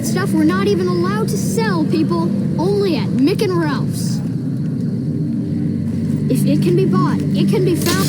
bought stuff we're not even allowed to sell, people. Only at Mick and Ralph's. If it can be bought, it can be found.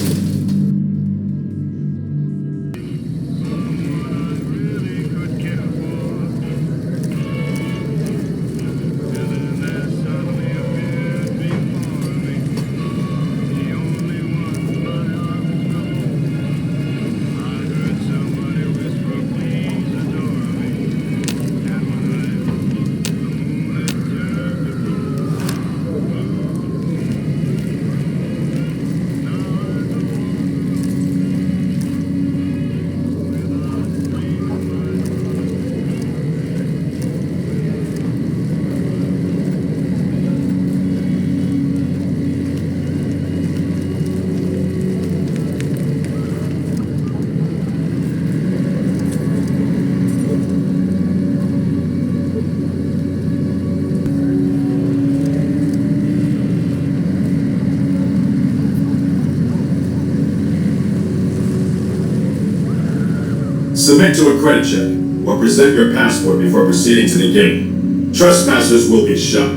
Submit to a credit check, or present your passport before proceeding to the gate. Trespassers will be shot.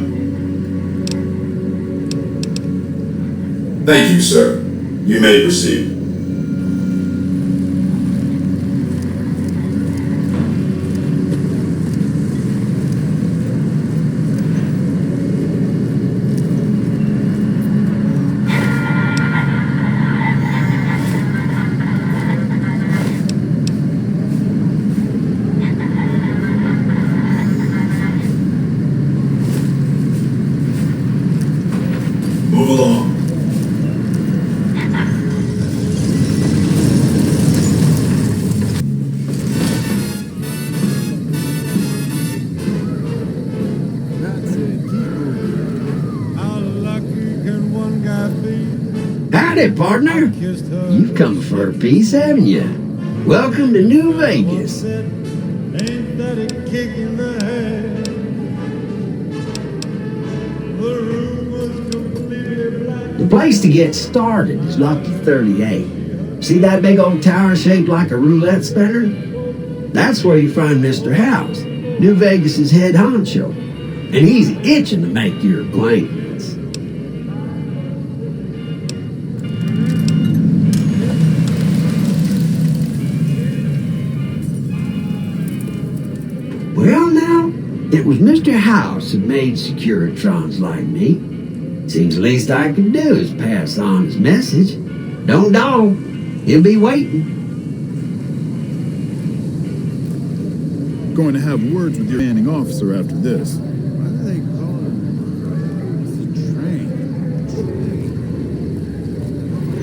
Thank you, sir. You may proceed. Move along. Howdy, partner. You've come for a piece, haven't you? Welcome to New Vegas. The place to get started is Lucky 38. See that big old tower shaped like a roulette spinner? That's where you find Mr. House, New Vegas's head honcho. And he's itching to make your acquaintance. Well, now, it was Mr. House who made Securitrons like me. Seems the least I can do is pass on his message. Don't dawdle. He'll be waiting. Going to have words with your commanding officer after this. Why do they call it the train?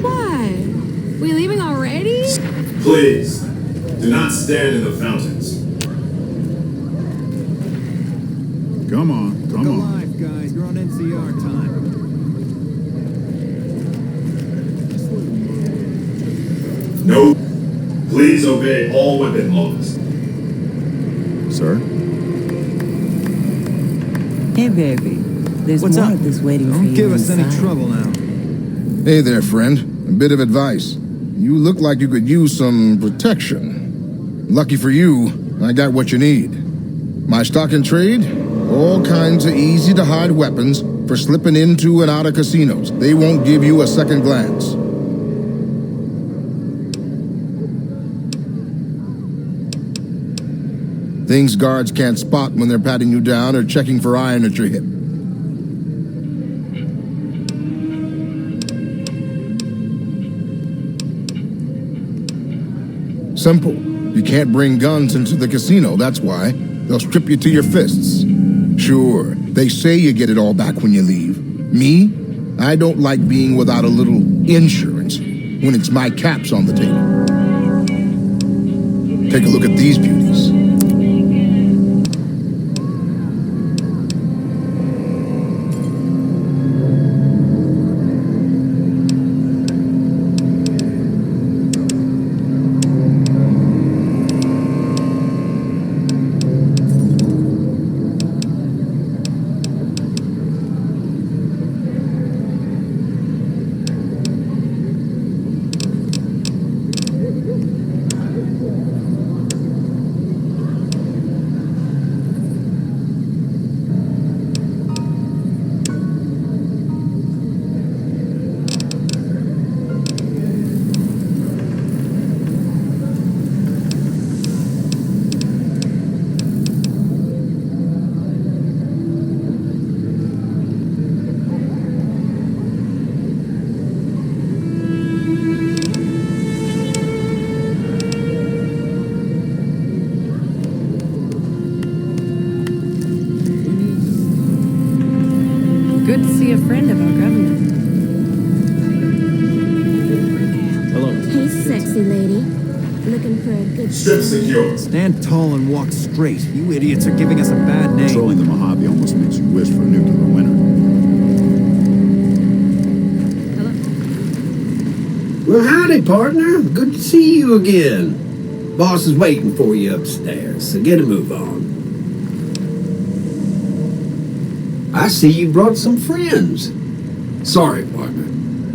Why? We leaving already? Please, do not stand in the fountains. Come on, come on. Alive, guys. You're on NCR time. No. Please obey all weapon laws. Sir? Hey, baby. There's What's more up? of this waiting for Don't you give us any inside. trouble now. Hey there, friend. A bit of advice. You look like you could use some protection. Lucky for you, I got what you need. My stock and trade? All kinds of easy-to-hide weapons for slipping into and out of casinos. They won't give you a second glance. Things guards can't spot when they're patting you down or checking for iron at your hip. Simple. You can't bring guns into the casino, that's why. They'll strip you to your fists. Sure, they say you get it all back when you leave. Me? I don't like being without a little insurance when it's my caps on the table. Take a look at these beauties. Bernie. Looking for a good Strip time. secure. Stand tall and walk straight. You idiots are giving us a bad name. Controlling the Mojave almost makes you wish for a nuclear winter. Well, howdy, partner. Good to see you again. Boss is waiting for you upstairs, so get a move on. I see you brought some friends. Sorry, partner,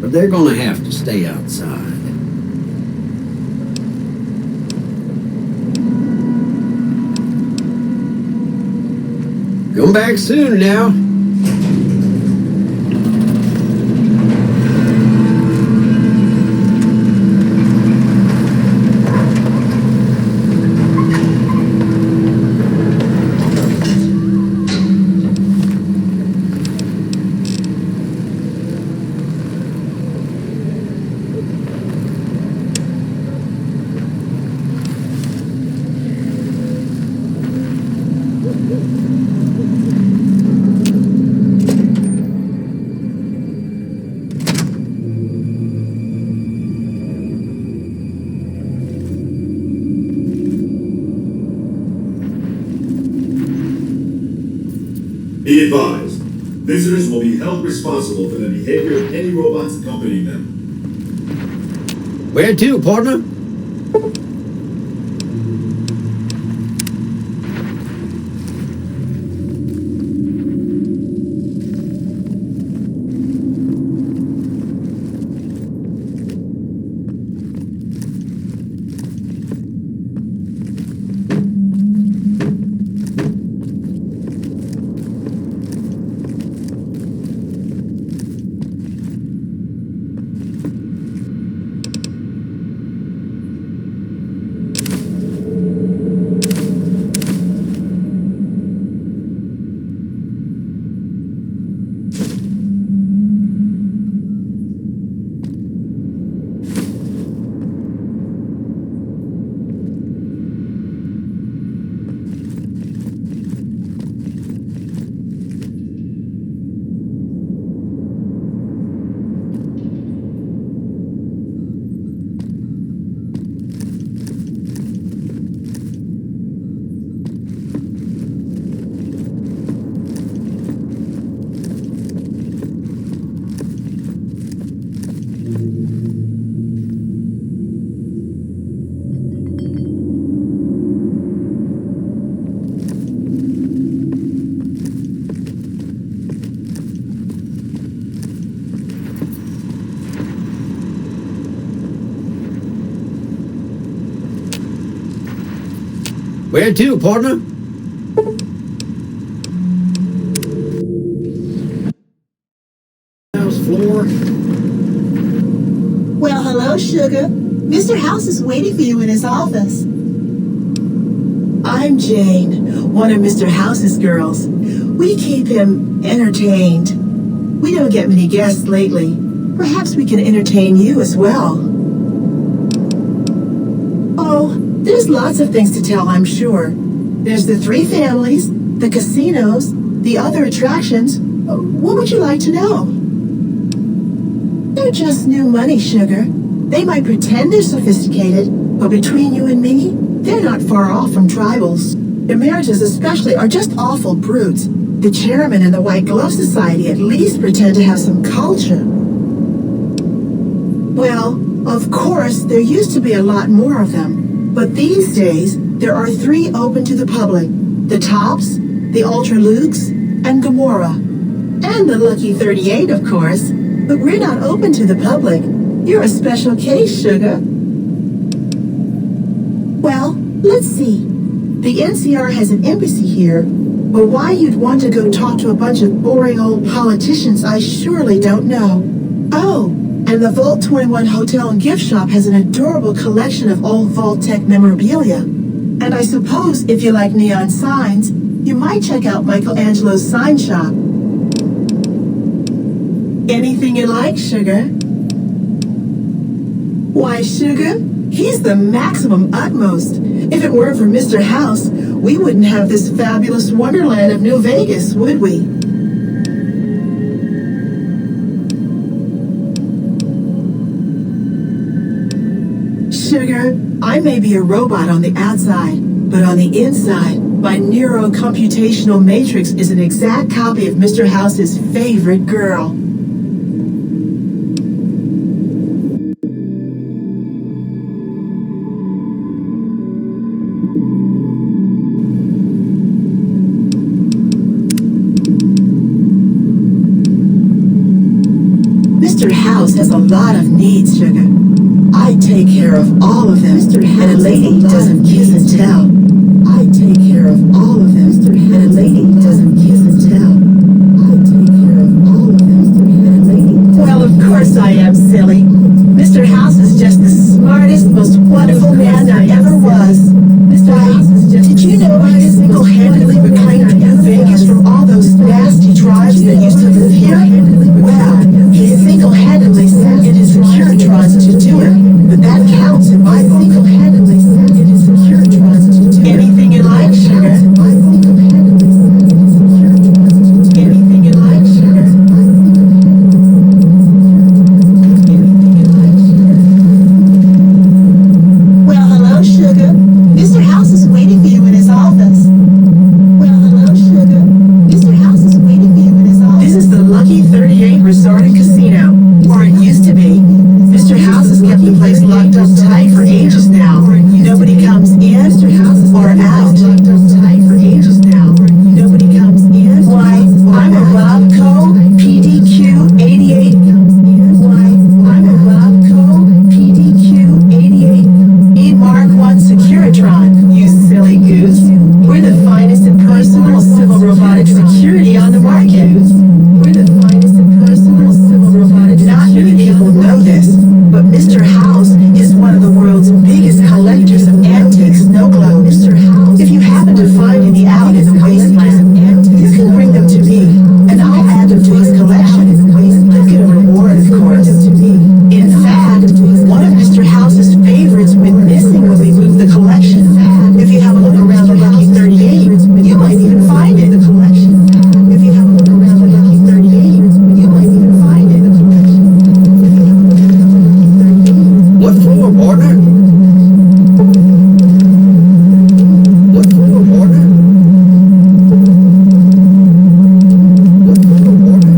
but they're gonna have to stay outside. Come back soon now. Be advised, visitors will be held responsible for the behavior of any robots accompanying them. Where to, partner? Where to, partner? House floor. Well, hello, Sugar. Mr. House is waiting for you in his office. I'm Jane, one of Mr. House's girls. We keep him entertained. We don't get many guests lately. Perhaps we can entertain you as well. Oh, there's lots of things to tell, I'm sure. There's the 3 families, the casinos, the other attractions. What would you like to know? They're just new money, Sugar. They might pretend they're sophisticated, but between you and me, they're not far off from tribals. Emeritus especially are just awful brutes. The chairman and the White Glove Society at least pretend to have some culture. Well, of course, there used to be a lot more of them. But these days, there are 3 open to the public. The Tops, the Ultralukes, and Gamora. And the Lucky 38, of course. But we're not open to the public. You're a special case, Sugar. Well, let's see. The NCR has an embassy here, but why you'd want to go talk to a bunch of boring old politicians, I surely don't know. Oh, and the Vault 21 Hotel and Gift Shop has an adorable collection of old Vault-Tec memorabilia. And I suppose if you like neon signs, you might check out Michelangelo's sign shop. Anything you like, Sugar? Why, Sugar? He's the maximum utmost. If it weren't for Mr. House, we wouldn't have this fabulous wonderland of New Vegas, would we? Sugar, I may be a robot on the outside, but on the inside, my neurocomputational matrix is an exact copy of Mr. House's favorite girl. Mr. House has a lot of needs, Sugar. I take care of all of them, and a lady doesn't kiss and tell. I take care of all of them, and a lady doesn't kiss and tell. I take care of all of them, and a lady doesn't. Well, of course I am, silly. Mr. House is just the smartest, most wonderful man there ever was. Mr. House is just. Did you know he single-handedly reclaimed New Vegas from all those nasty tribes that used to live here? Well, he single-handedly sent in his Securitrons to do it, but that counts in my book. Single-handedly sent in his Securitrons to do it. Anything you like, Sugar. Anything you like, Sugar. Anything you like, Sugar. Well, hello, Sugar. Mr. House is waiting for you in his office. Well, hello, Sugar. Mr. House is waiting for you in his office. This is the Lucky 38 Resort and Casino, or it used to be. Mr. House has kept the place locked up tight for ages now. Nobody comes in or out. Tight for ages now. Nobody comes in. Why, I'm a Robco PDQ 88. Why, I'm a Robco PDQ 88. Need Mark 1 Securitron, you silly goose. We're the finest in personal civil robotic security on the market. We're the finest in personal civil robotic. Not many people know this, but Mr. House is one of the world's biggest collectors of antique snow globes. Mr. House, if you happen to find any out in the wasteland, you can bring them to me, and I'll add them to his collection. You'll get a reward, of course. In fact, one of Mr. House's favorites went missing when we moved the collection. If you have a look around the Lucky 38, you might even find it. The collection. If you have a look around the Lucky 38, you might even find it. The collection. What for, partner? What for, partner? What for, partner?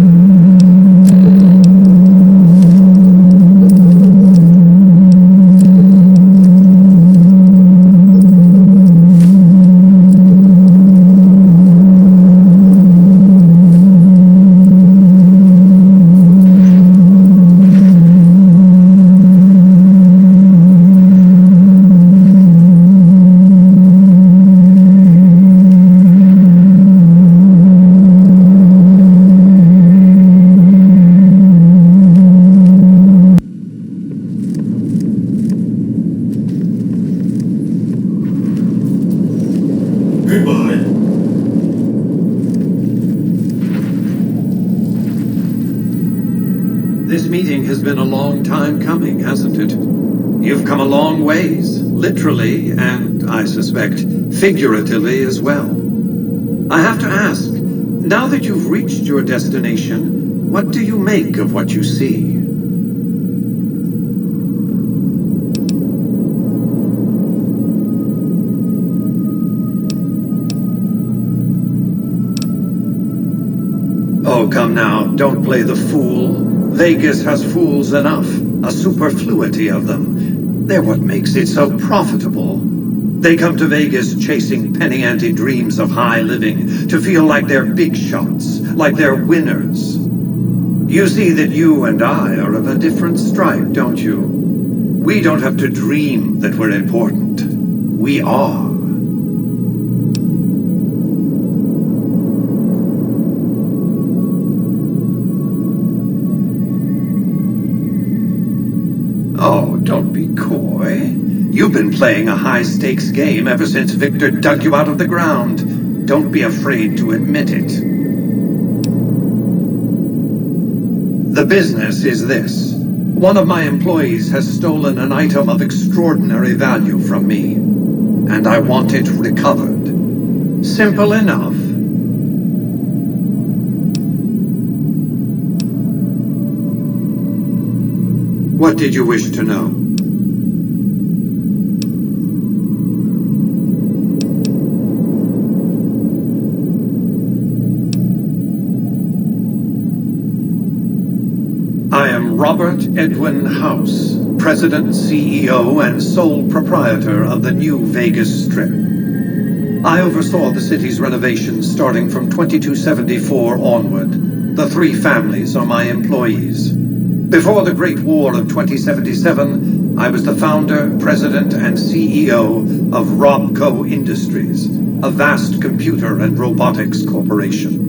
Goodbye. This meeting has been a long time coming, hasn't it? You've come a long ways, literally, and I suspect figuratively as well. I have to ask, now that you've reached your destination, what do you make of what you see? Oh, come now, don't play the fool. Vegas has fools enough, a superfluity of them. They're what makes it so profitable. They come to Vegas chasing penny-ante dreams of high living, to feel like they're big shots, like they're winners. You see that you and I are of a different stripe, don't you? We don't have to dream that we're important. We are. Oh, don't be coy. You've been playing a high-stakes game ever since Victor dug you out of the ground. Don't be afraid to admit it. The business is this. One of my employees has stolen an item of extraordinary value from me, and I want it recovered. Simple enough. What did you wish to know? Edwin House, President, CEO, and sole proprietor of the New Vegas Strip. I oversaw the city's renovations starting from 2274 onward. The three families are my employees. Before the Great War of 2077, I was the founder, president, and CEO of Robco Industries, a vast computer and robotics corporation.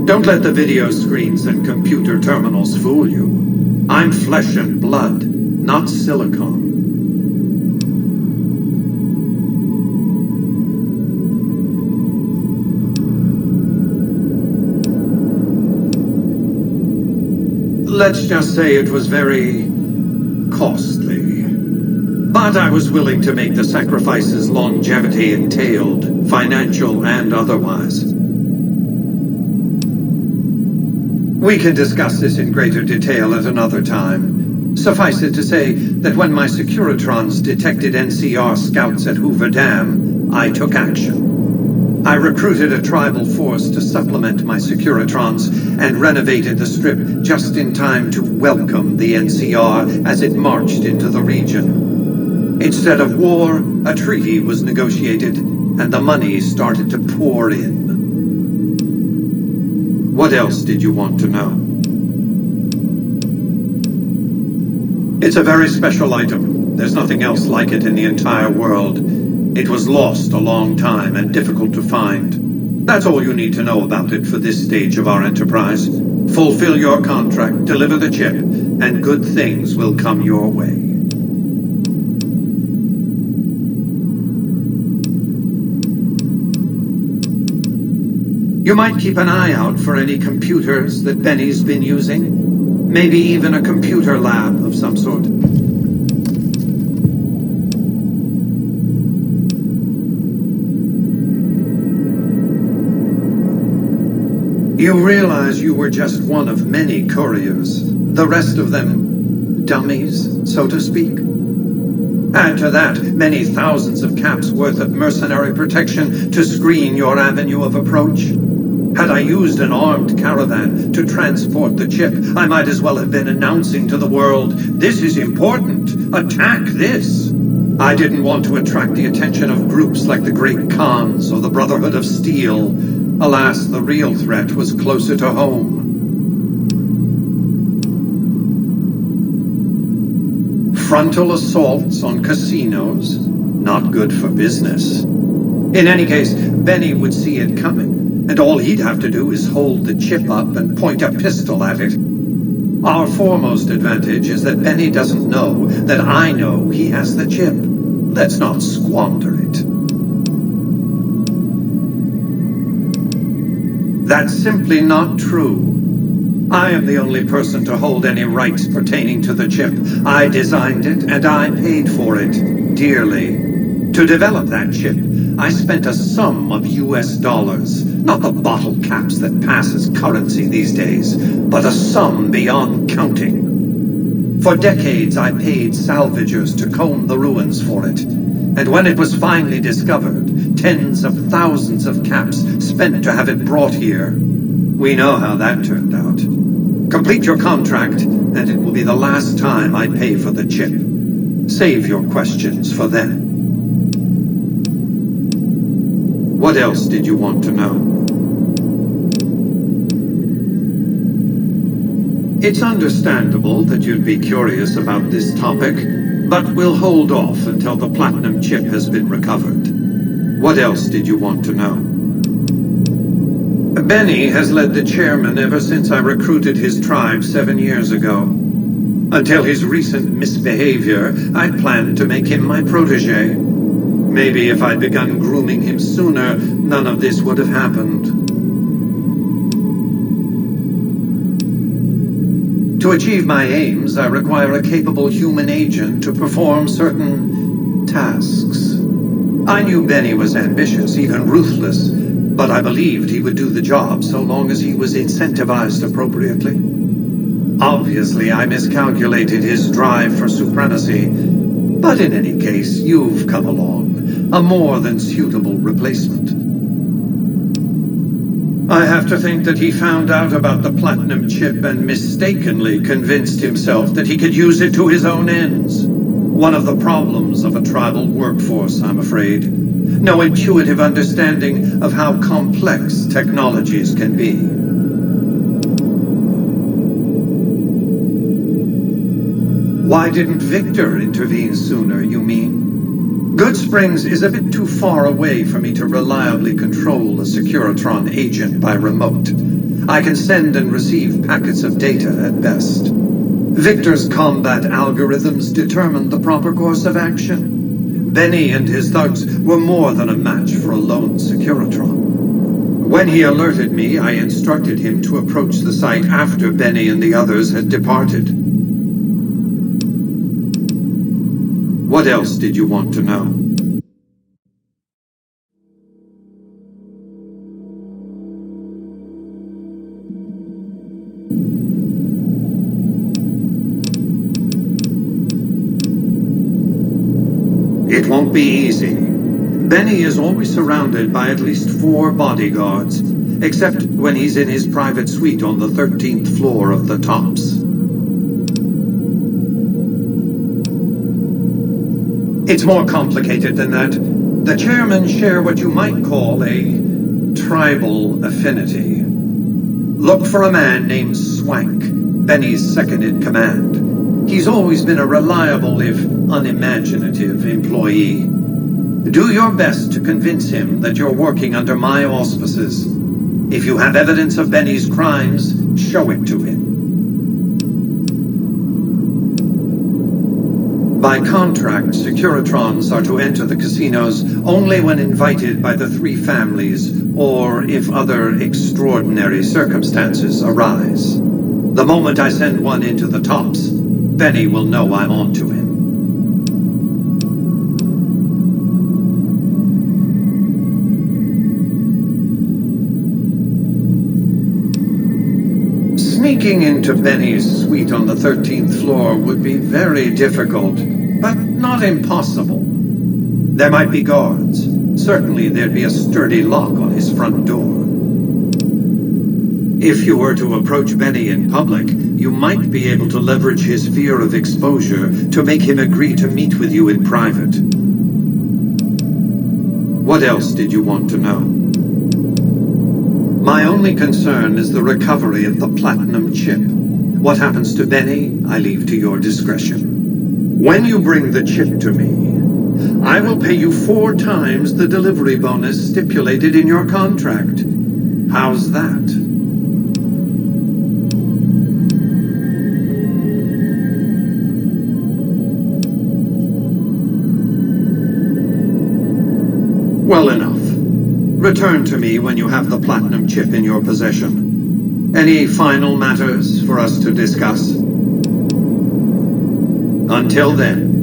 Don't let the video screens and computer terminals fool you. I'm flesh and blood, not silicon. Let's just say it was very costly. But I was willing to make the sacrifices longevity entailed, financial and otherwise. We can discuss this in greater detail at another time. Suffice it to say that when my Securitrons detected NCR scouts at Hoover Dam, I took action. I recruited a tribal force to supplement my Securitrons and renovated the Strip just in time to welcome the NCR as it marched into the region. Instead of war, a treaty was negotiated, and the money started to pour in. What else did you want to know? It's a very special item. There's nothing else like it in the entire world. It was lost a long time and difficult to find. That's all you need to know about it for this stage of our enterprise. Fulfill your contract, deliver the chip, and good things will come your way. You might keep an eye out for any computers that Benny's been using. Maybe even a computer lab of some sort. You realize you were just one of many couriers. The rest of them, dummies, so to speak. Add to that many thousands of caps worth of mercenary protection to screen your avenue of approach. Had I used an armed caravan to transport the chip, I might as well have been announcing to the world, "This is important. Attack this." I didn't want to attract the attention of groups like the Great Khans or the Brotherhood of Steel. Alas, the real threat was closer to home. Frontal assaults on casinos, not good for business. In any case, Benny would see it coming. And all he'd have to do is hold the chip up and point a pistol at it. Our foremost advantage is that Benny doesn't know that I know he has the chip. Let's not squander it. That's simply not true. I am the only person to hold any rights pertaining to the chip. I designed it and I paid for it dearly. To develop that chip, I spent a sum of US dollars, not the bottle caps that pass as currency these days, but a sum beyond counting. For decades, I paid salvagers to comb the ruins for it. And when it was finally discovered, tens of thousands of caps spent to have it brought here. We know how that turned out. Complete your contract, and it will be the last time I pay for the chip. Save your questions for then. What else did you want to know? It's understandable that you'd be curious about this topic, but we'll hold off until the platinum chip has been recovered. What else did you want to know? Benny has led the chairman ever since I recruited his tribe 7 years ago. Until his recent misbehavior, I'd planned to make him my protege. Maybe if I'd begun grooming him sooner, none of this would have happened. To achieve my aims, I require a capable human agent to perform certain tasks. I knew Benny was ambitious, even ruthless, but I believed he would do the job so long as he was incentivized appropriately. Obviously, I miscalculated his drive for supremacy, but in any case, you've come along. A more than suitable replacement. I have to think that he found out about the platinum chip and mistakenly convinced himself that he could use it to his own ends. One of the problems of a tribal workforce, I'm afraid. No intuitive understanding of how complex technologies can be. Why didn't Victor intervene sooner, you mean? Good Springs is a bit too far away for me to reliably control a Securitron agent by remote. I can send and receive packets of data at best. Victor's combat algorithms determined the proper course of action. Benny and his thugs were more than a match for a lone Securitron. When he alerted me, I instructed him to approach the site after Benny and the others had departed. What else did you want to know? It won't be easy. Benny is always surrounded by at least 4 bodyguards, except when he's in his private suite on the 13th floor of the Tops. It's more complicated than that. The chairmen share what you might call a tribal affinity. Look for a man named Swank, Benny's second-in-command. He's always been a reliable, if unimaginative, employee. Do your best to convince him that you're working under my auspices. If you have evidence of Benny's crimes, show it to him. By contract, Securitrons are to enter the casinos only when invited by the 3 families or if other extraordinary circumstances arise. The moment I send one into the Tops, Benny will know I'm on to him. Sneaking into Benny's suite on the 13th floor would be very difficult, but not impossible. There might be guards. Certainly there'd be a sturdy lock on his front door. If you were to approach Benny in public, you might be able to leverage his fear of exposure to make him agree to meet with you in private. What else did you want to know? My only concern is the recovery of the platinum chip. What happens to Benny, I leave to your discretion. When you bring the chip to me, I will pay you 4 times the delivery bonus stipulated in your contract. How's that? Well enough. Return to me when you have the platinum chip in your possession. Any final matters for us to discuss? Until then.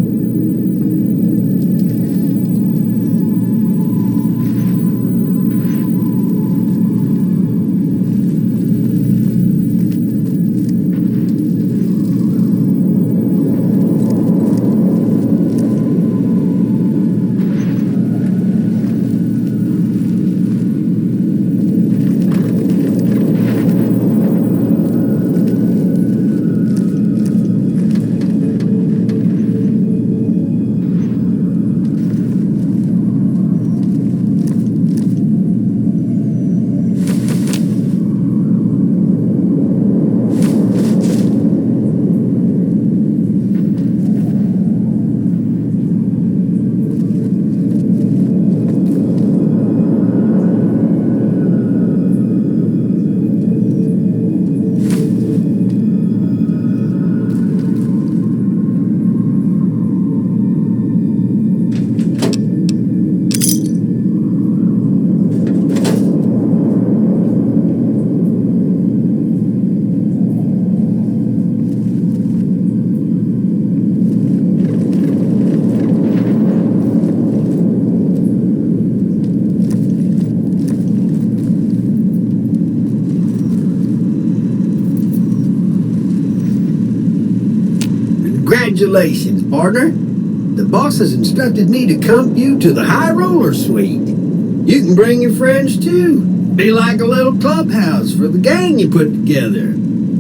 Congratulations, partner. The boss has instructed me to comp you to the High Roller Suite. You can bring your friends, too. Be like a little clubhouse for the gang you put together.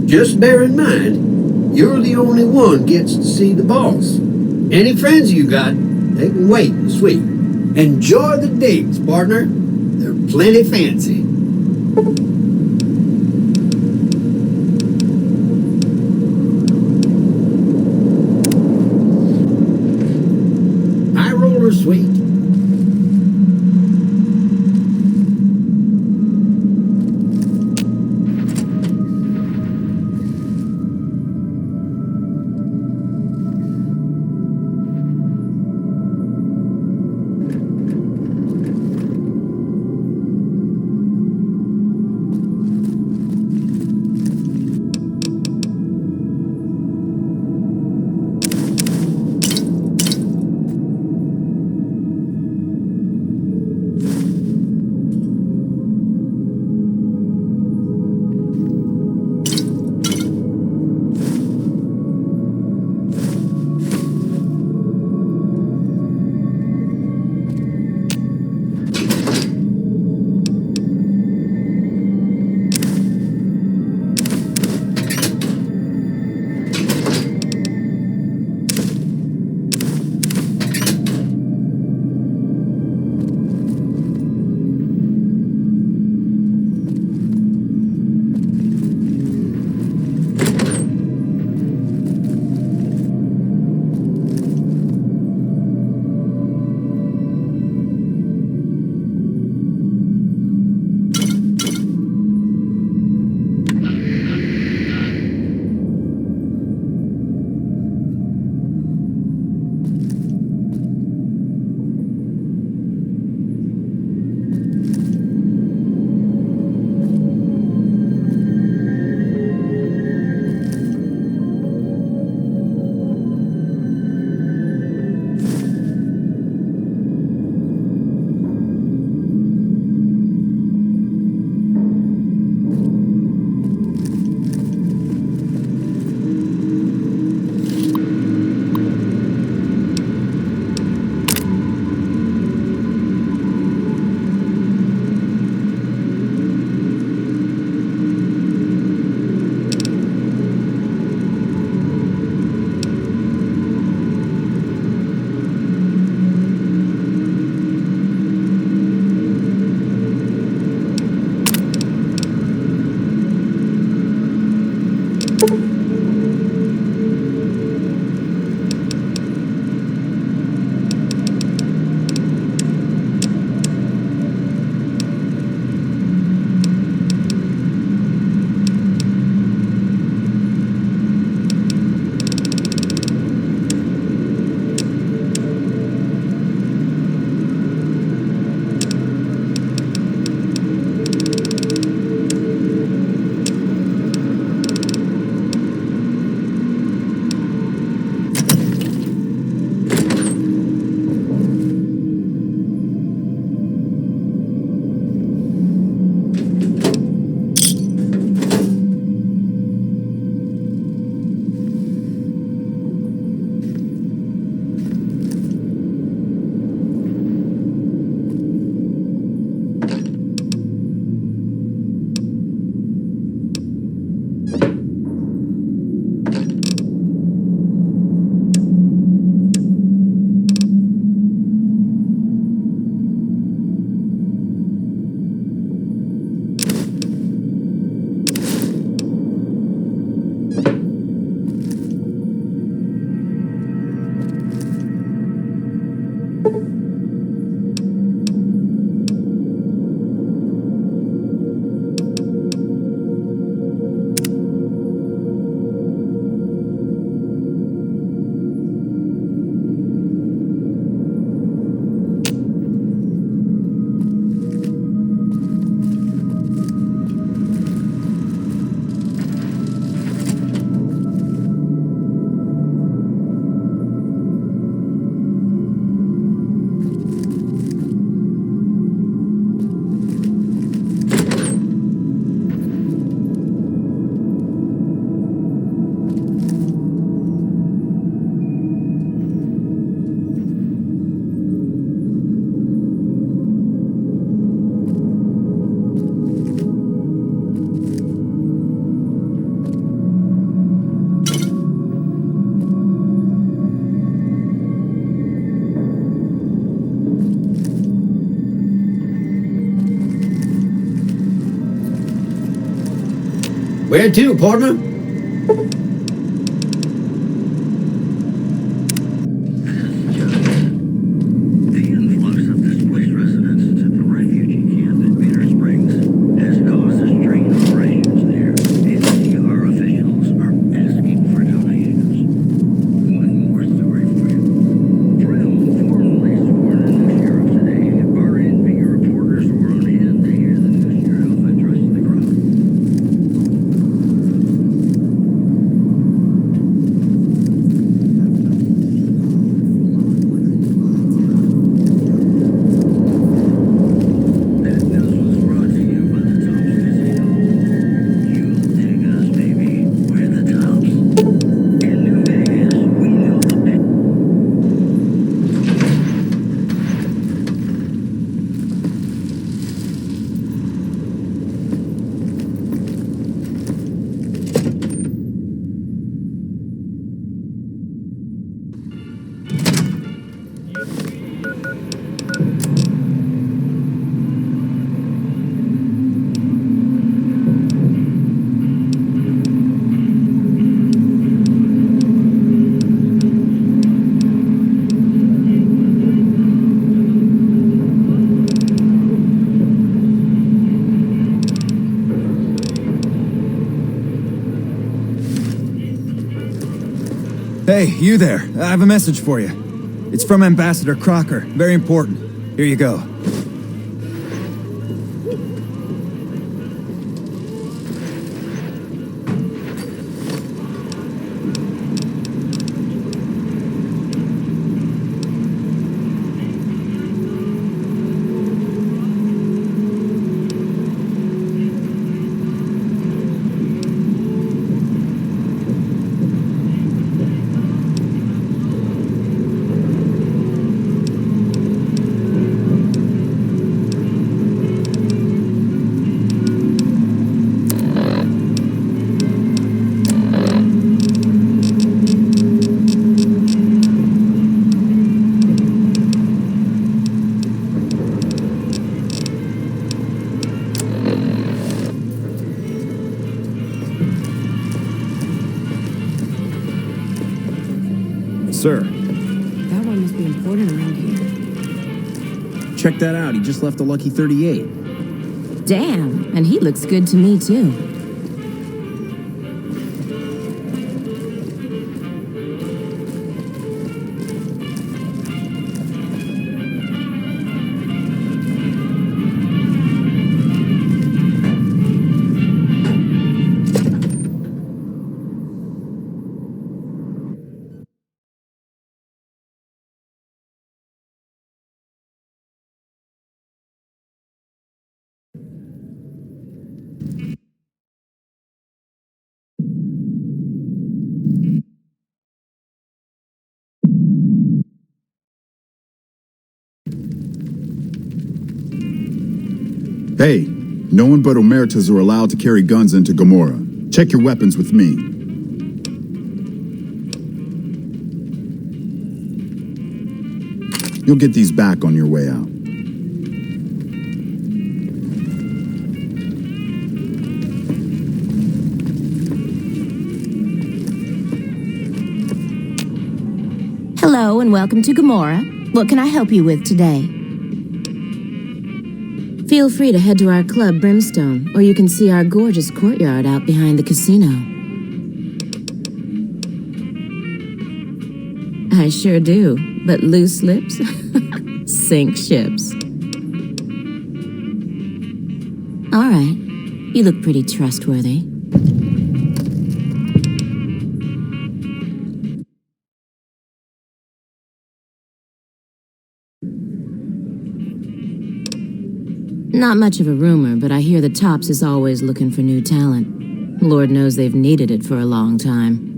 Just bear in mind, you're the only one gets to see the boss. Any friends you got, they can wait and sweet. Enjoy the digs, partner. They're plenty fancy. High roller sweet. Where to, partner? The influx of displaced residents to the refugee camp at Bitter Springs has caused a strain of rations there. NCR officials are asking for donations. One more story for you. Trim, formerly sworn in as sheriff today, are in being reporters who are on hand to hear the news sheriff address the crowd. That news was brought to you by the Tops Casino. You'll take us, baby. We're the Tops. In New Vegas, we know the Hey, you there. I have a message for you. It's from Ambassador Crocker. Very important. Here you go. Sir, That one must be important around here. check that out. He just left a Lucky 38. Damn, and he looks good to me, too. Hey, no one but Omertas are allowed to carry guns into Gomorrah. Check your weapons with me. You'll get these back on your way out. Hello and welcome to Gomorrah. What can I help you with today? Feel free to head to our club, Brimstone, or you can see our gorgeous courtyard out behind the casino. I sure do, but loose lips sink ships. All right, you look pretty trustworthy. Not much of a rumor, but I hear the Tops is always looking for new talent. Lord knows they've needed it for a long time.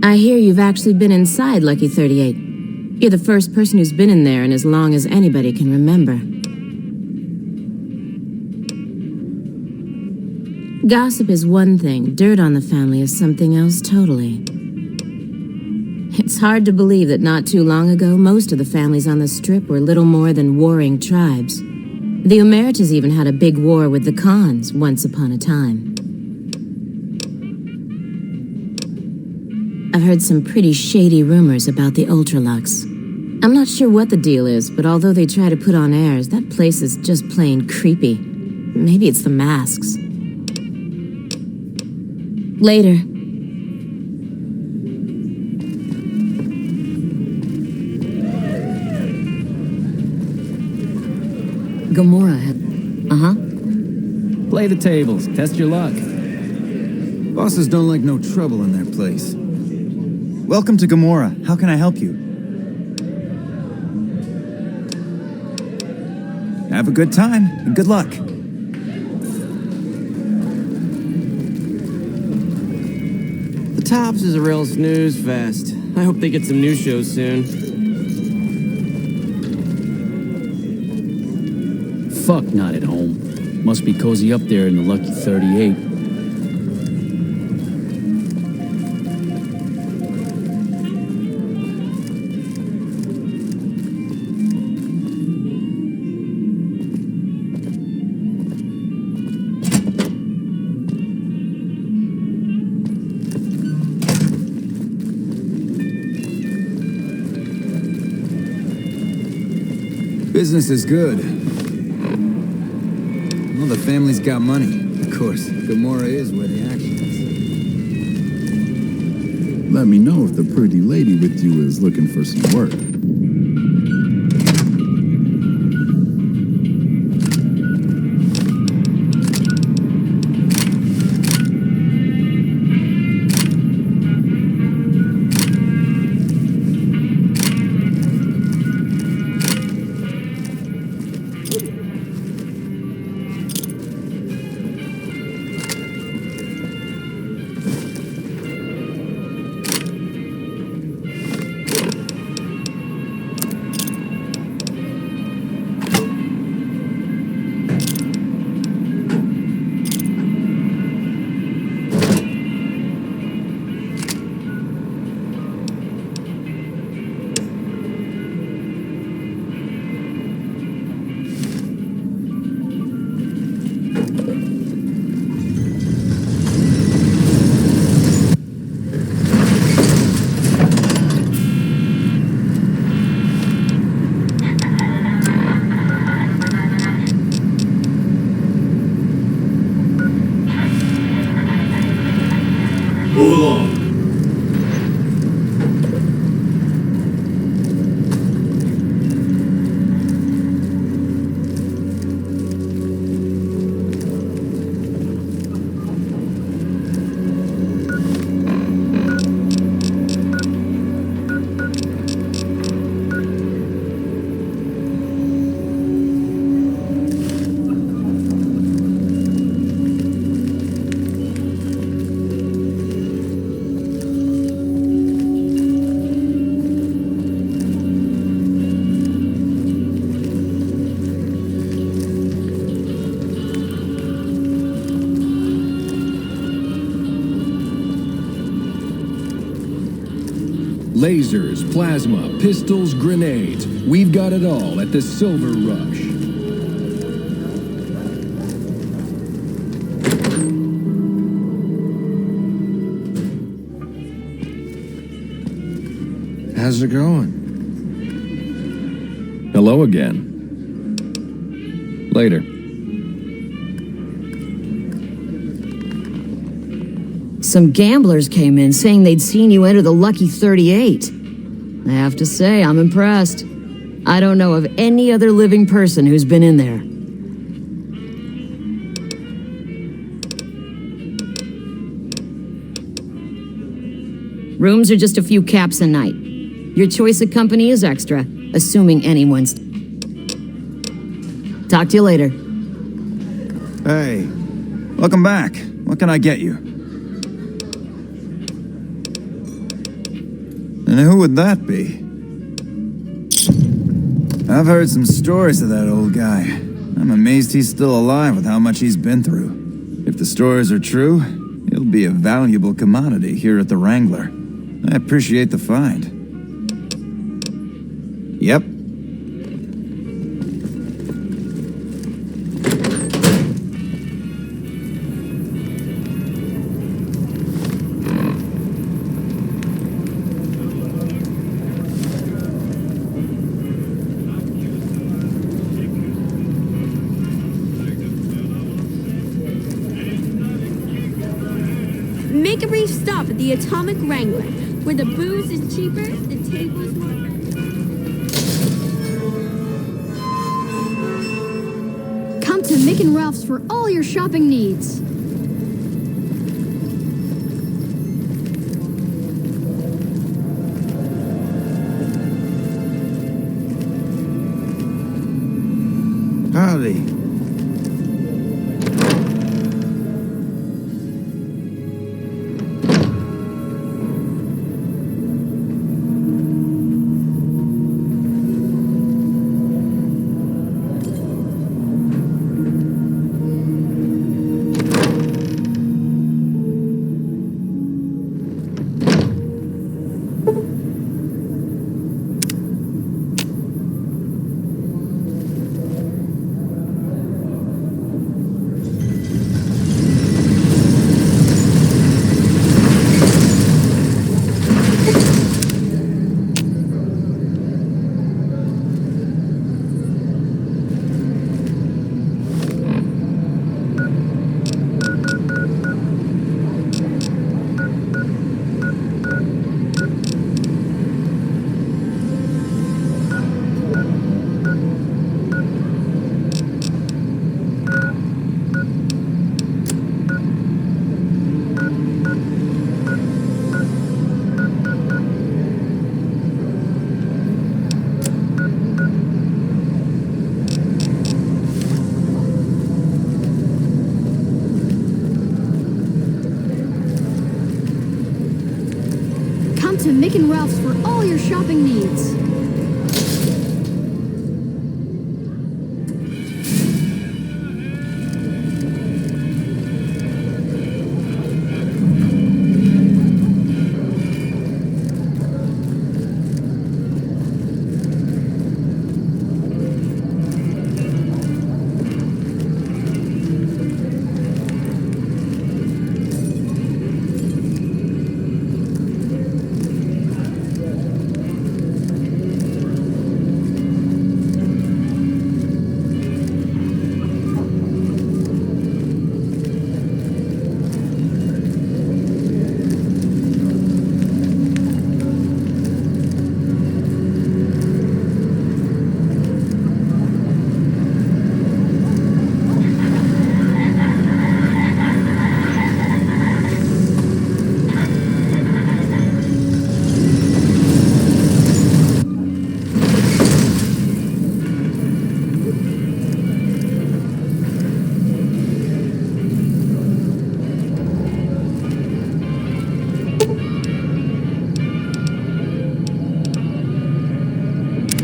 I hear you've actually been inside Lucky 38. You're the first person who's been in there in as long as anybody can remember. Gossip is one thing, dirt on the family is something else totally. It's hard to believe that not too long ago, most of the families on the Strip were little more than warring tribes. The Emeritus even had a big war with the Khans once upon a time. I've heard some pretty shady rumors about the Ultralux. I'm not sure what the deal is, but although they try to put on airs, that place is just plain creepy. Maybe it's the masks. Later. Gamora had... Play the tables, test your luck. Bosses don't like no trouble in their place. Welcome to Gamora. How can I help you? Have a good time, and good luck. The Tops is a real snooze fest. I hope they get some new shows soon. Fuck not at home. Must be cozy up there in the Lucky 38. Business is good. Well, the family's got money. Of course, Gamora is where the action is. Let me know if the pretty lady with you is looking for some work. Move along. Lasers, plasma, pistols, grenades. We've got it all at the Silver Rush. How's it going? Hello again. Later. Some gamblers came in saying they'd seen you enter the Lucky 38. I have to say, I'm impressed. I don't know of any other living person who's been in there. Rooms are just a few caps a night. Your choice of company is extra, assuming anyone's... Talk to you later. Hey, welcome back. What can I get you? And who would that be? I've heard some stories of that old guy. I'm amazed he's still alive with how much he's been through. If the stories are true, he'll be a valuable commodity here at the Wrangler. I appreciate the find. Yep. take a brief stop at the Atomic Wrangler, where the booze is cheaper, the tables more... Come to Mick and Ralph's for all your shopping needs. Howdy. To Mick and Ralph's for all your shopping needs.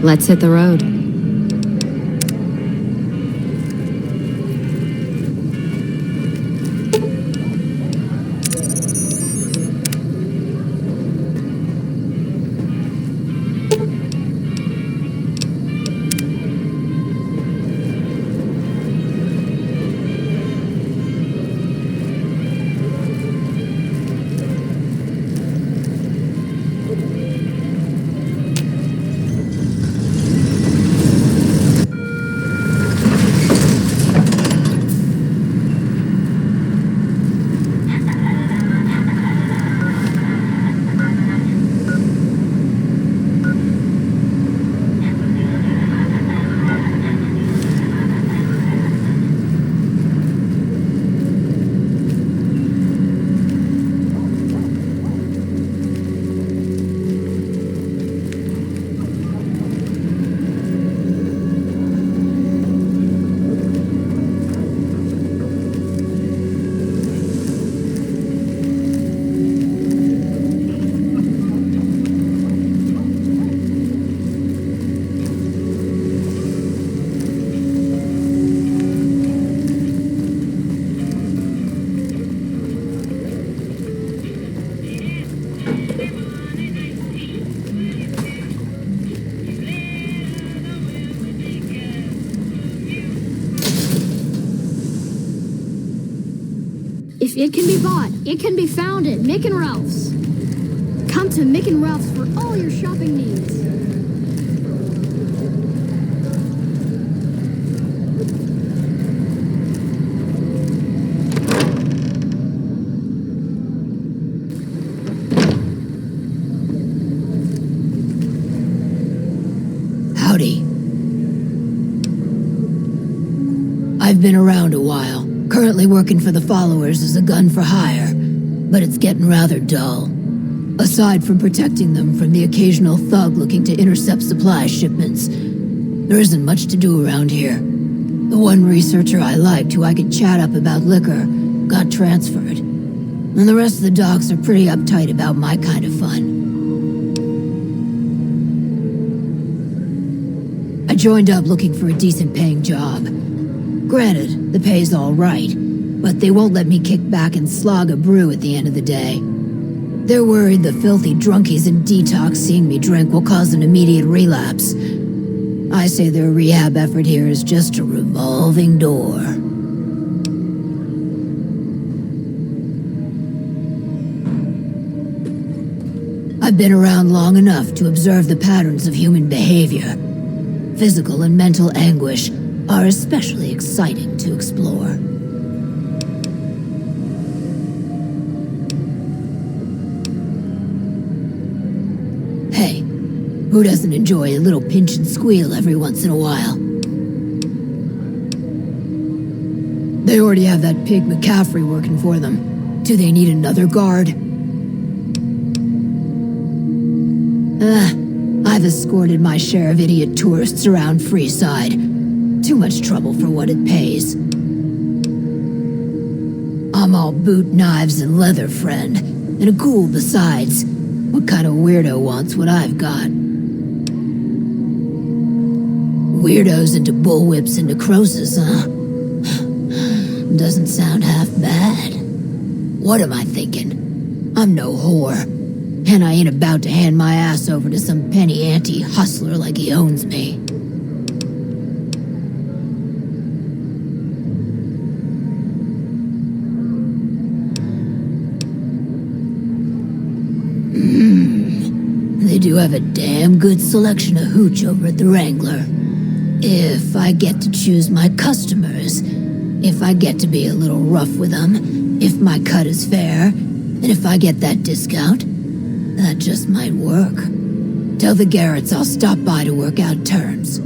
Let's hit the road. If it can be bought, it can be found at Mick and Ralph's. Come to Mick and Ralph's for all your shopping needs. been around a while, currently working for the followers as a gun for hire, but it's getting rather dull. Aside from protecting them from the occasional thug looking to intercept supply shipments, there isn't much to do around here. The one researcher I liked who I could chat up about liquor got transferred, and the rest of the docs are pretty uptight about my kind of fun. I joined up looking for a decent-paying job. Granted, the pay's all right, but they won't let me kick back and slog a brew at the end of the day. They're worried the filthy drunkies in detox seeing me drink will cause an immediate relapse. I say their rehab effort here is just a revolving door. I've been around long enough to observe the patterns of human behavior. Physical and mental anguish are especially exciting to explore. Hey, who doesn't enjoy a little pinch and squeal every once in a while? They already have that pig McCaffrey working for them. Do they need another guard? I've escorted my share of idiot tourists around Freeside. Too much trouble for what it pays. I'm all boot, knives, and leather, friend. And a ghoul besides. What kind of weirdo wants what I've got? Weirdos into bullwhips and necrosis, huh? Doesn't sound half bad. What am I thinking? I'm no whore. And I ain't about to hand my ass over to some penny ante hustler like he owns me. They do have a damn good selection of hooch over at the Wrangler. If I get to choose my customers, if I get to be a little rough with them, if my cut is fair, and if I get that discount, that just might work. Tell the Garretts I'll stop by to work out terms.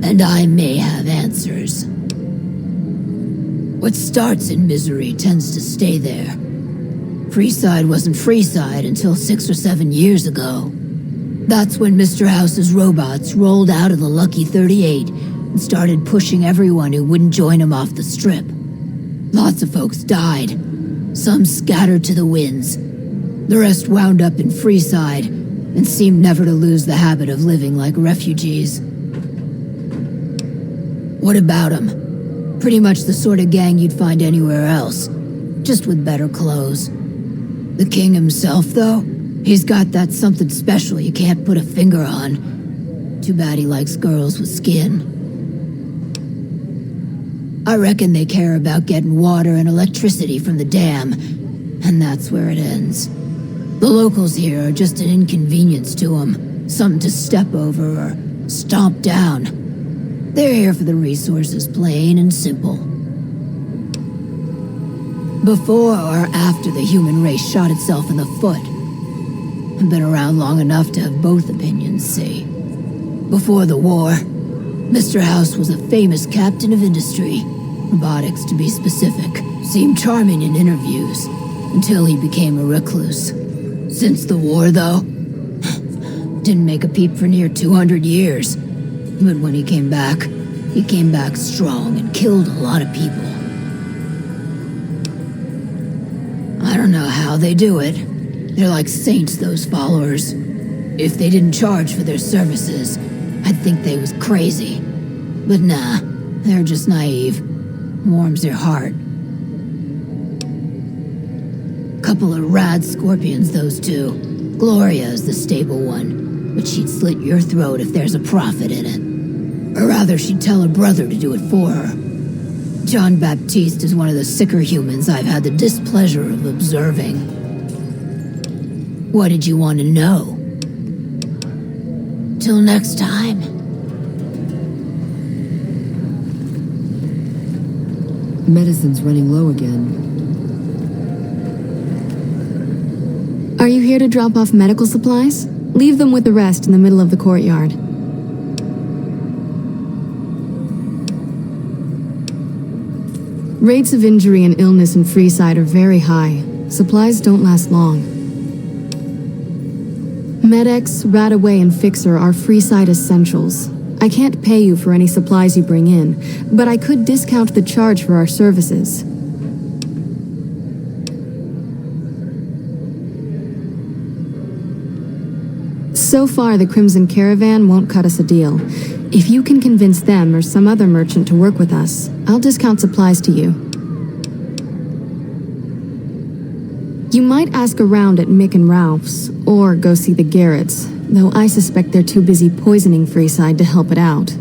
And I may have answers. What starts in misery tends to stay there. Freeside wasn't Freeside until 6 or 7 years ago. That's when Mr. House's robots rolled out of the Lucky 38 and started pushing everyone who wouldn't join him off the strip. Lots of folks died. Some scattered to the winds. The rest wound up in Freeside and seemed never to lose the habit of living like refugees. What about them? Pretty much the sort of gang you'd find anywhere else, just with better clothes. The king himself, though, he's got that something special you can't put a finger on. Too bad he likes girls with skin. I reckon they care about getting water and electricity from the dam, and that's where it ends. The locals here are just an inconvenience to them, something to step over or stomp down. They're here for the resources, plain and simple. Before or after the human race shot itself in the foot, I've been around long enough to have both opinions, see. Before the war, Mr. House was a famous captain of industry. Robotics, to be specific, seemed charming in interviews, until he became a recluse. Since the war, though, didn't make a peep for near 200 years. But when he came back strong and killed a lot of people. I don't know how they do it. They're like saints, those followers. If they didn't charge for their services, I'd think they was crazy. But nah, they're just naive. Warms their heart. Couple of rad scorpions, those two. Gloria is the stable one, but she'd slit your throat if there's a profit in it. Or rather, she'd tell her brother to do it for her. John Baptiste is one of the sicker humans I've had the displeasure of observing. What did you want to know? Till next time. Medicine's running low again. Are you here to drop off medical supplies? Leave them with the rest in the middle of the courtyard. Rates of injury and illness in Freeside are very high. Supplies don't last long. Med-X, Radaway, and Fixer are Freeside essentials. I can't pay you for any supplies you bring in, but I could discount the charge for our services. So far, the Crimson Caravan won't cut us a deal. If you can convince them or some other merchant to work with us, I'll discount supplies to you. You might ask around at Mick and Ralph's, or go see the Garretts, though I suspect they're too busy poisoning Freeside to help it out.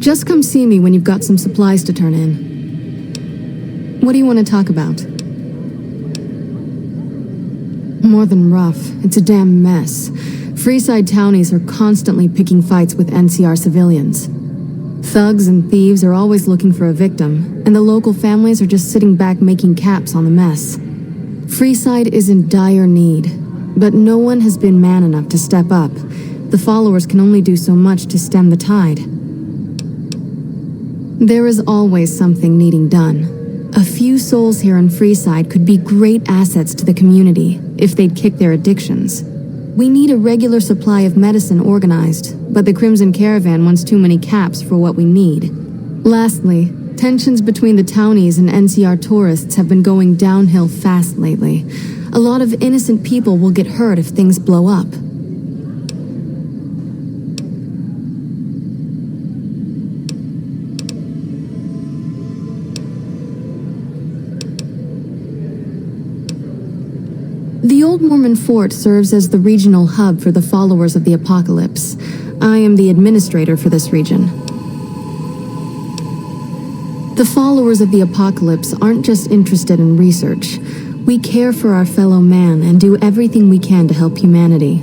Just come see me when you've got some supplies to turn in. What do you want to talk about? More than rough, it's a damn mess. Freeside townies are constantly picking fights with NCR civilians. Thugs and thieves are always looking for a victim, and the local families are just sitting back making caps on the mess. Freeside is in dire need, but no one has been man enough to step up. The followers can only do so much to stem the tide. There is always something needing done. A few souls here in Freeside could be great assets to the community if they'd kick their addictions. We need a regular supply of medicine organized, but the Crimson Caravan wants too many caps for what we need. Lastly, tensions between the townies and NCR tourists have been going downhill fast lately. A lot of innocent people will get hurt if things blow up. The Old Mormon Fort serves as the regional hub for the followers of the Apocalypse. I am the administrator for this region. The followers of the Apocalypse aren't just interested in research. We care for our fellow man and do everything we can to help humanity.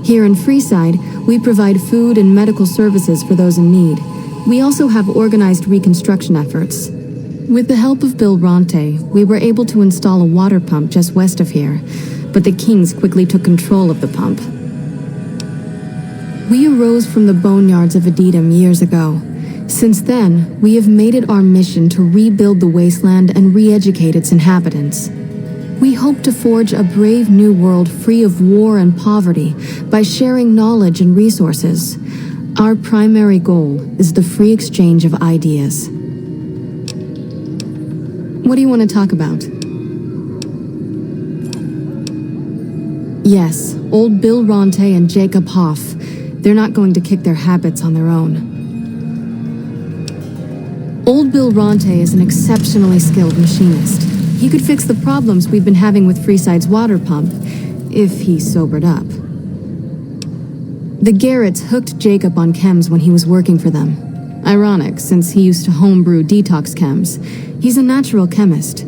Here in Freeside, we provide food and medical services for those in need. We also have organized reconstruction efforts. With the help of Bill Ronte, we were able to install a water pump just west of here, but the Kings quickly took control of the pump. We arose from the boneyards of Edidam years ago. Since then, we have made it our mission to rebuild the wasteland and re-educate its inhabitants. We hope to forge a brave new world free of war and poverty by sharing knowledge and resources. Our primary goal is the free exchange of ideas. What do you want to talk about? Yes, old Bill Ronte and Jacob Hoff. They're not going to kick their habits on their own. Old Bill Ronte is an exceptionally skilled machinist. He could fix the problems we've been having with Freeside's water pump, if he sobered up. The Garretts hooked Jacob on chems when he was working for them. Ironic, since he used to homebrew detox chems. He's a natural chemist.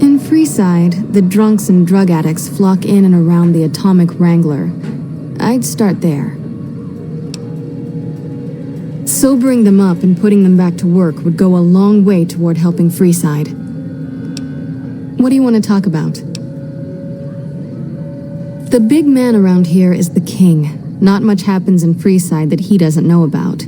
In Freeside, the drunks and drug addicts flock in and around the Atomic Wrangler. I'd start there. Sobering them up and putting them back to work would go a long way toward helping Freeside. What do you want to talk about? The big man around here is the King. Not much happens in Freeside that he doesn't know about.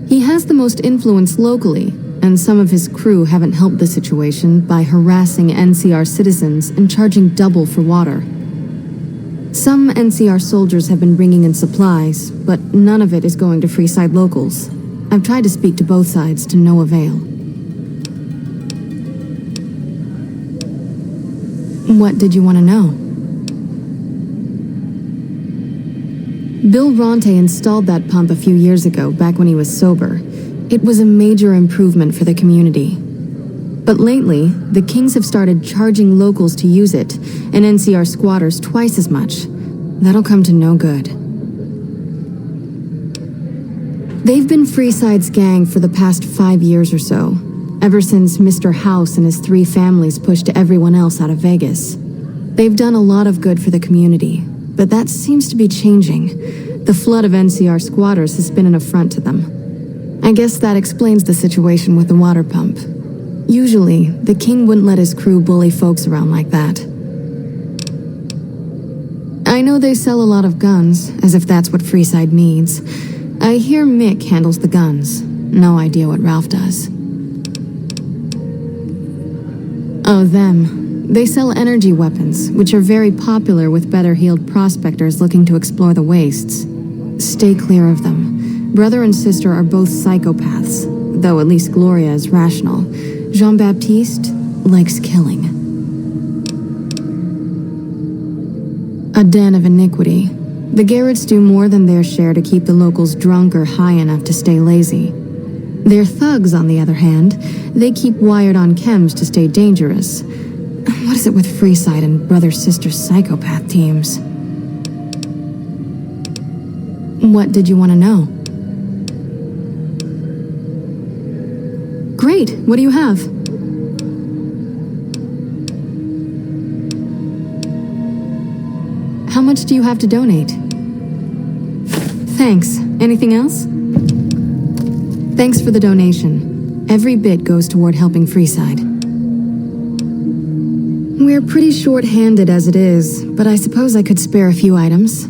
He has the most influence locally, and some of his crew haven't helped the situation by harassing NCR citizens and charging double for water. Some NCR soldiers have been bringing in supplies, but none of it is going to Freeside locals. I've tried to speak to both sides to no avail. What did you want to know? Bill Ronte installed that pump a few years ago, back when he was sober. It was a major improvement for the community. But lately, the Kings have started charging locals to use it, and NCR squatters twice as much. That'll come to no good. They've been Freeside's gang for the past 5 years or so, ever since Mr. House and his 3 families pushed everyone else out of Vegas. They've done a lot of good for the community, but that seems to be changing. The flood of NCR squatters has been an affront to them. I guess that explains the situation with the water pump. Usually, the King wouldn't let his crew bully folks around like that. I know they sell a lot of guns, as if that's what Freeside needs. I hear Mick handles the guns. No idea what Ralph does. Oh, them. They sell energy weapons, which are very popular with better-heeled prospectors looking to explore the wastes. Stay clear of them. Brother and sister are both psychopaths, though at least Gloria is rational. Jean-Baptiste likes killing. A den of iniquity. The Garretts do more than their share to keep the locals drunk or high enough to stay lazy. Their thugs, on the other hand, they keep wired on chems to stay dangerous. What is it with Freeside and brother-sister psychopath teams? What did you want to know? Great, what do you have? How much do you have to donate? Thanks. Anything else? Thanks for the donation. Every bit goes toward helping Freeside. We're pretty short-handed as it is, but I suppose I could spare a few items.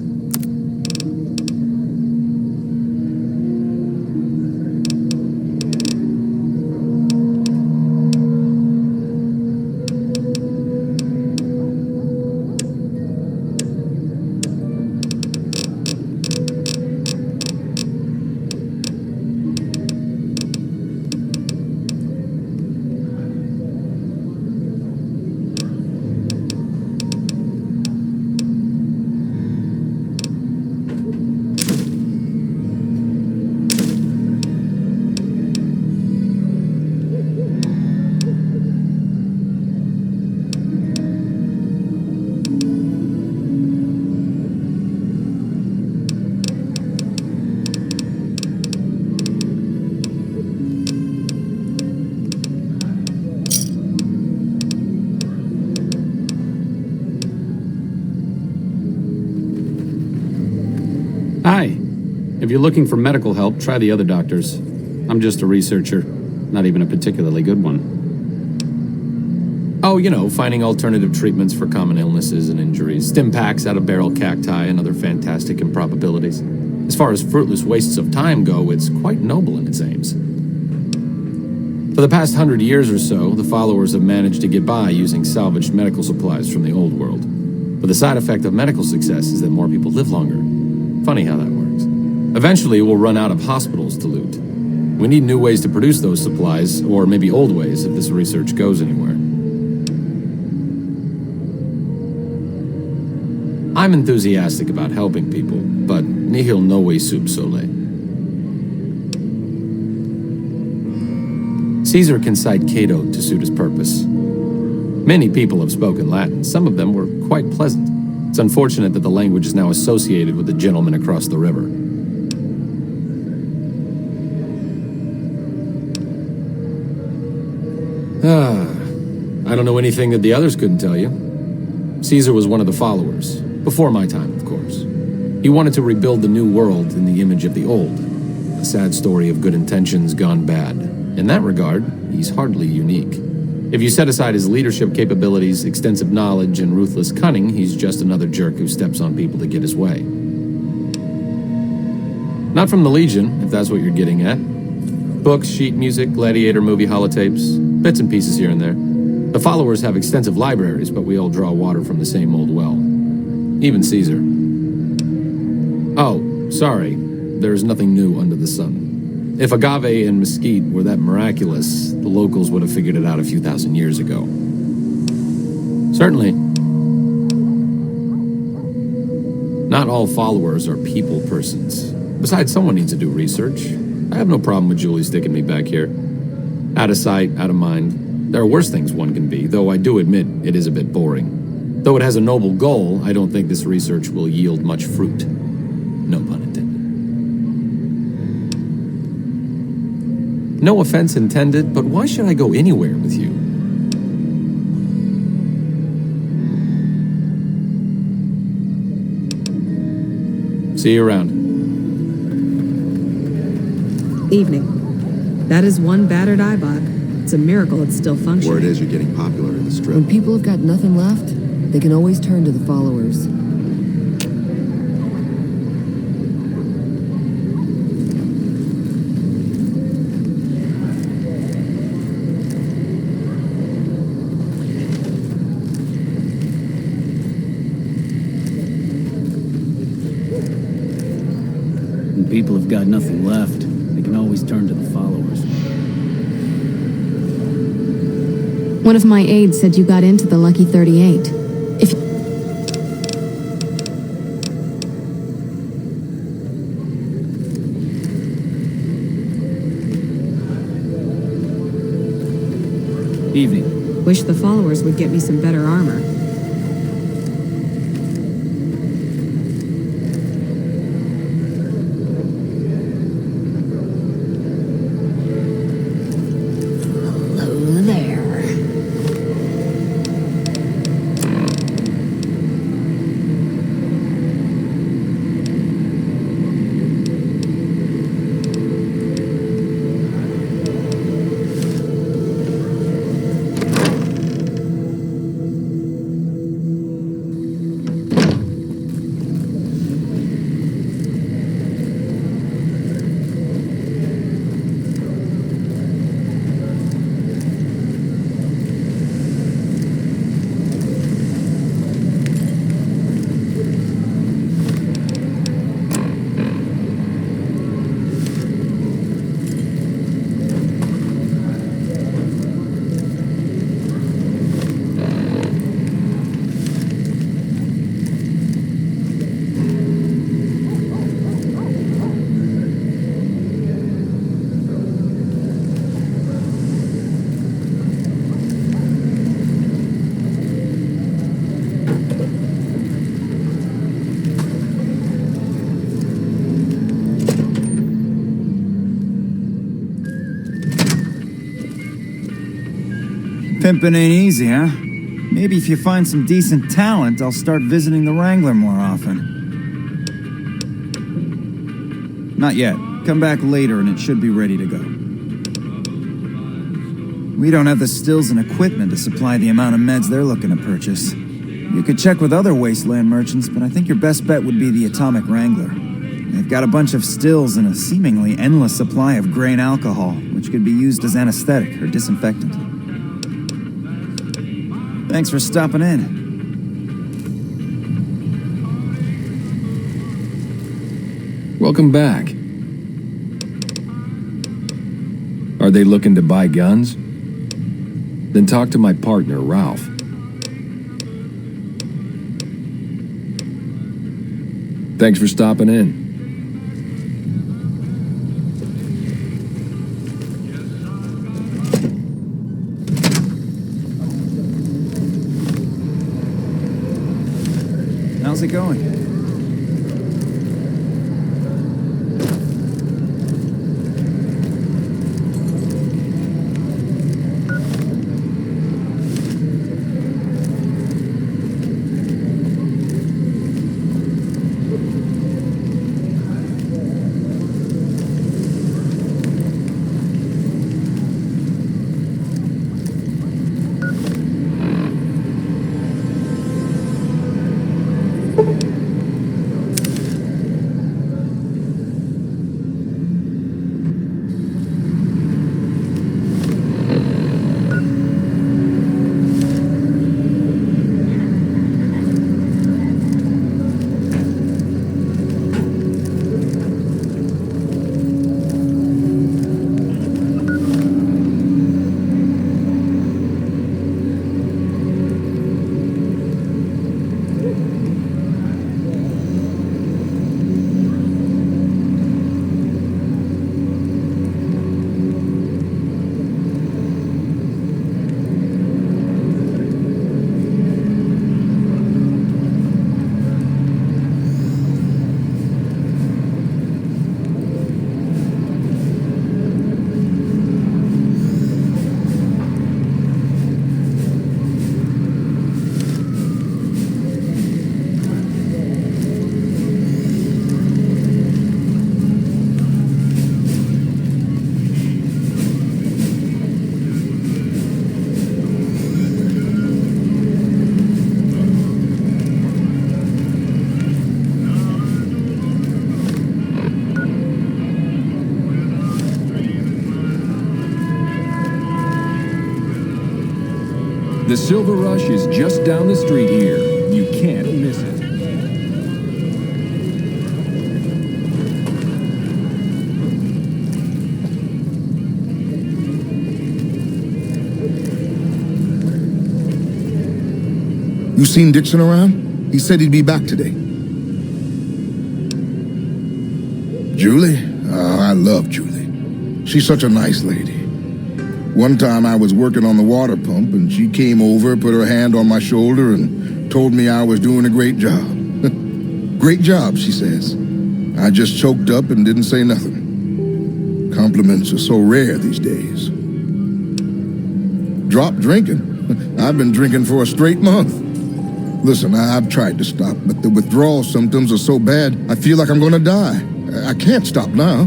Hi. If you're looking for medical help, try the other doctors. I'm just a researcher, not even a particularly good one. Oh, you know, finding alternative treatments for common illnesses and injuries, stim packs out of barrel cacti, and other fantastic improbabilities. As far as fruitless wastes of time go, it's quite noble in its aims. For the past 100 years or so, the followers have managed to get by using salvaged medical supplies from the old world. But the side effect of medical success is that more people live longer. Funny how that works. Eventually, we'll run out of hospitals to loot. We need new ways to produce those supplies, or maybe old ways if this research goes anywhere. I'm enthusiastic about helping people, but nihil novi sub sole. Caesar can cite Cato to suit his purpose. Many people have spoken Latin. Some of them were quite pleasant. It's unfortunate that the language is now associated with the gentleman across the river. I don't know anything that the others couldn't tell you. Caesar was one of the followers. Before my time, of course. He wanted to rebuild the new world in the image of the old. A sad story of good intentions gone bad. In that regard, he's hardly unique. If you set aside his leadership capabilities, extensive knowledge, and ruthless cunning, he's just another jerk who steps on people to get his way. Not from the Legion, if that's what you're getting at. Books, sheet music, gladiator movie holotapes, bits and pieces here and there. The followers have extensive libraries, but we all draw water from the same old well. Even Caesar. Oh, sorry. There's nothing new under the sun. If agave and mesquite were that miraculous, the locals would have figured it out a few thousand years ago. Certainly. Not all followers are people persons. Besides, someone needs to do research. I have no problem with Julie sticking me back here. Out of sight, out of mind. There are worse things one can be, though I do admit it is a bit boring. Though it has a noble goal, I don't think this research will yield much fruit. No pun intended. No offense intended, but why should I go anywhere with you? See you around. Evening. That is one battered eyebug. It's a miracle it's still functioning. Word is you're getting popular in the strip. When people have got nothing left, they can always turn to the followers. people have got nothing left, they can always turn to the followers. One of my aides said you got into the Lucky 38. If Evening. Wish the followers would get me some better armor. Hello there. Pimpin' ain't easy, huh? Maybe if you find some decent talent, I'll start visiting the Wrangler more often. Not yet. Come back later and it should be ready to go. We don't have the stills and equipment to supply the amount of meds they're looking to purchase. You could check with other wasteland merchants, but I think your best bet would be the Atomic Wrangler. They've got a bunch of stills and a seemingly endless supply of grain alcohol, which could be used as anesthetic or disinfectant. Thanks for stopping in. Welcome back. Are they looking to buy guns? Then talk to my partner, Ralph. Thanks for stopping in. How's it going? The Silver Rush is just down the street here. You can't miss it. You seen Dixon around? He said he'd be back today. Julie? Oh, I love Julie. She's such a nice lady. One time I was working on the water pump and she came over, put her hand on my shoulder and told me I was doing a great job. Great job, she says. I just choked up and didn't say nothing. Compliments are so rare these days. Drop drinking? I've been drinking for a straight month. Listen, I've tried to stop, but the withdrawal symptoms are so bad, I feel like I'm gonna die. I can't stop now.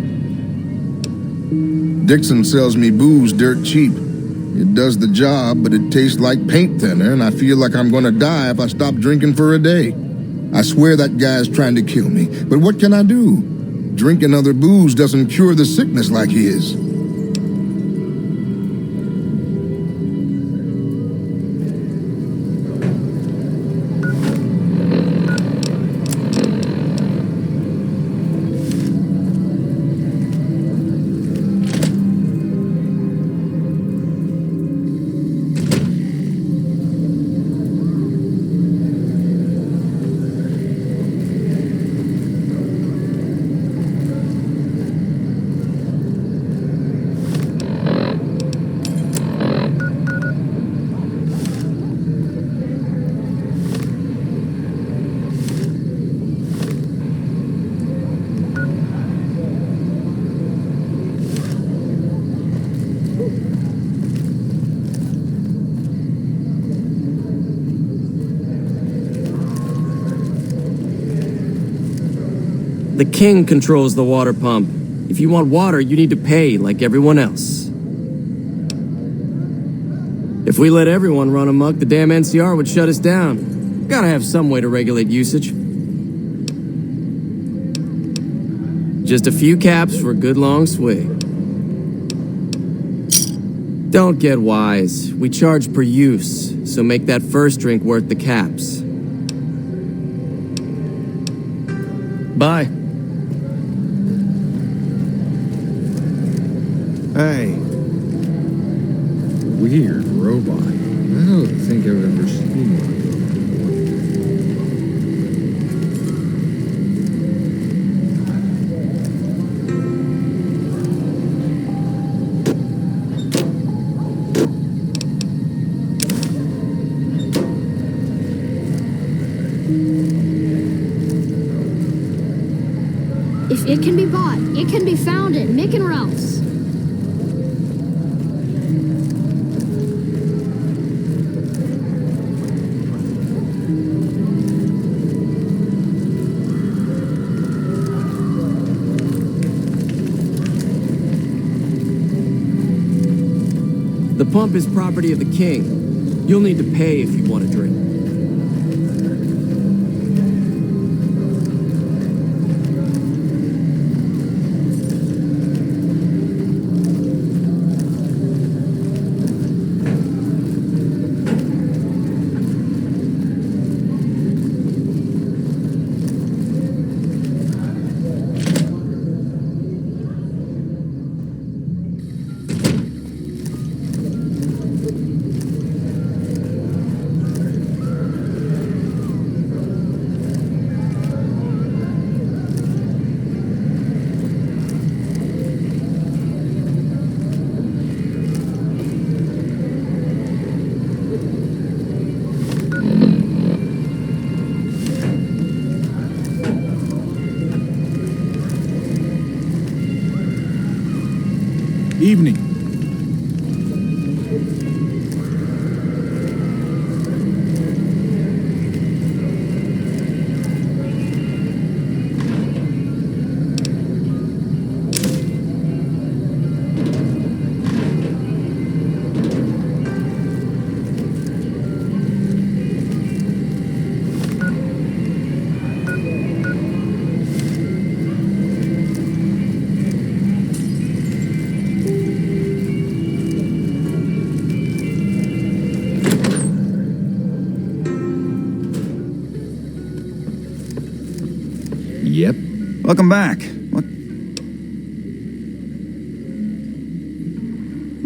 Dixon sells me booze dirt cheap. It does the job, but it tastes like paint thinner, and I feel like I'm gonna die if I stop drinking for a day. I swear that guy's trying to kill me, but what can I do? Drinking other booze doesn't cure the sickness like his. The king controls the water pump. If you want water, you need to pay like everyone else. If we let everyone run amok, the damn NCR would shut us down. Gotta have some way to regulate usage. Just a few caps for a good long swig. Don't get wise. We charge per use, so make that first drink worth the caps. Bye. Hey. Weird robot. I don't think I've ever seen one If it can be bought, it can be found at Mick and Ralph's. The pump is property of the king. You'll need to pay if you want a drink. Evening. Yep. Welcome back. What?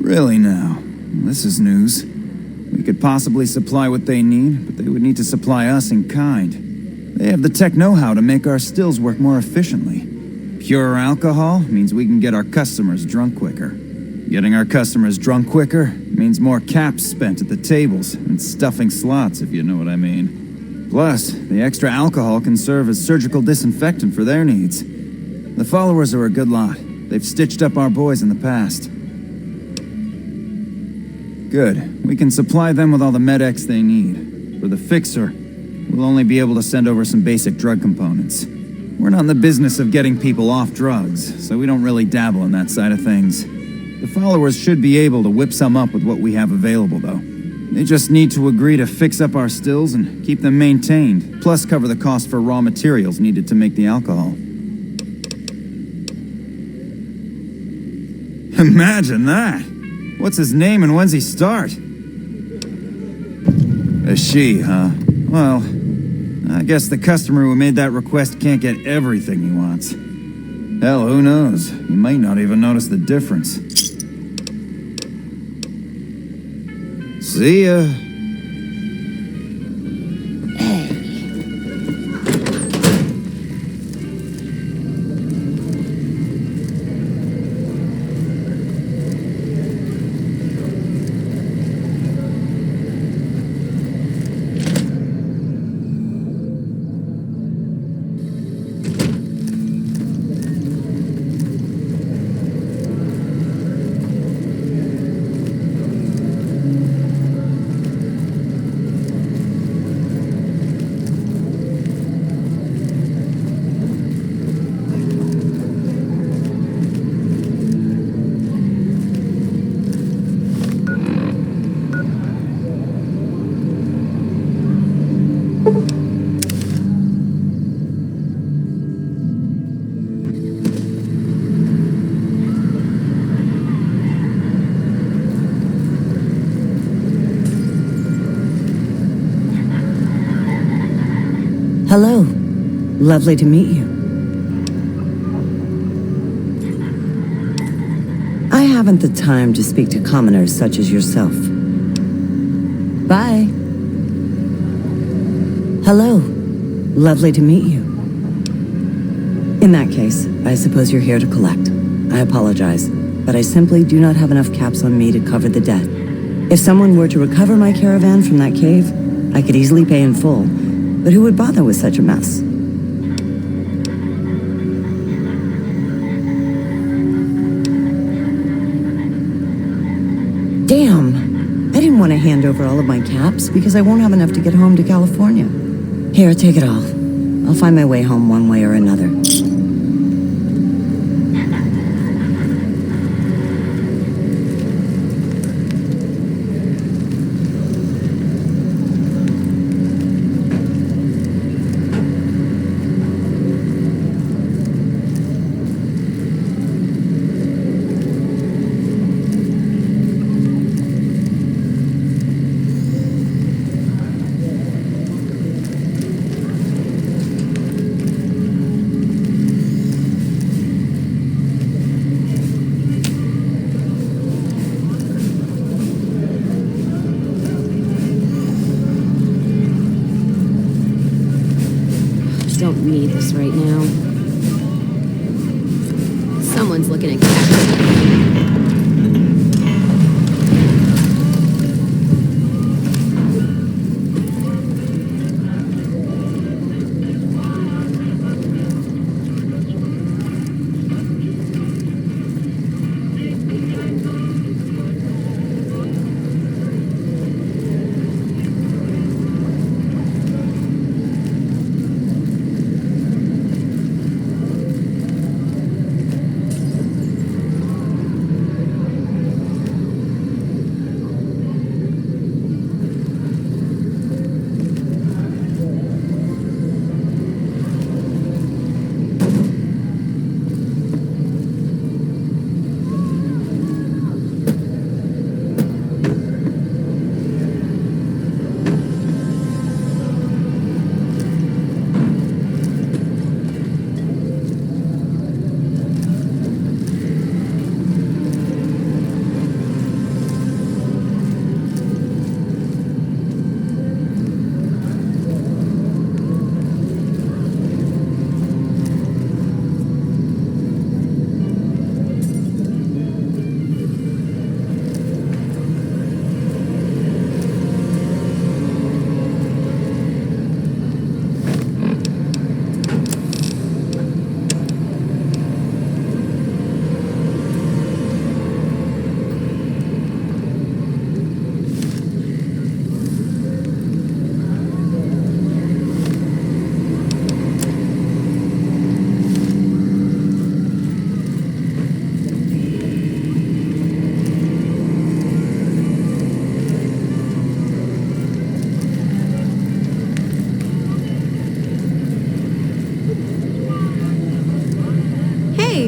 Really now? This is news. We could possibly supply what they need, but they would need to supply us in kind. They have the tech know-how to make our stills work more efficiently. Pure alcohol means we can get our customers drunk quicker. Getting our customers drunk quicker means more caps spent at the tables and stuffing slots, if you know what I mean. Plus, the extra alcohol can serve as surgical disinfectant for their needs. The followers are a good lot. They've stitched up our boys in the past. Good. We can supply them with all the med-X they need. For the fixer, we'll only be able to send over some basic drug components. We're not in the business of getting people off drugs, so we don't really dabble in that side of things. The followers should be able to whip some up with what we have available, though. They just need to agree to fix up our stills and keep them maintained, plus cover the cost for raw materials needed to make the alcohol. Imagine that! What's his name and when's he start? A she, huh? Well, I guess the customer who made that request can't get everything he wants. Hell, who knows? He might not even notice the difference. See ya. Hello. Lovely to meet you. I haven't the time to speak to commoners such as yourself. Bye. Hello. Lovely to meet you. In that case, I suppose you're here to collect. I apologize, but I simply do not have enough caps on me to cover the debt. If someone were to recover my caravan from that cave, I could easily pay in full. But who would bother with such a mess? Damn! I didn't want to hand over all of my caps because I won't have enough to get home to California. Here, take it all. I'll find my way home one way or another. Don't need this right now. Someone's looking at cats.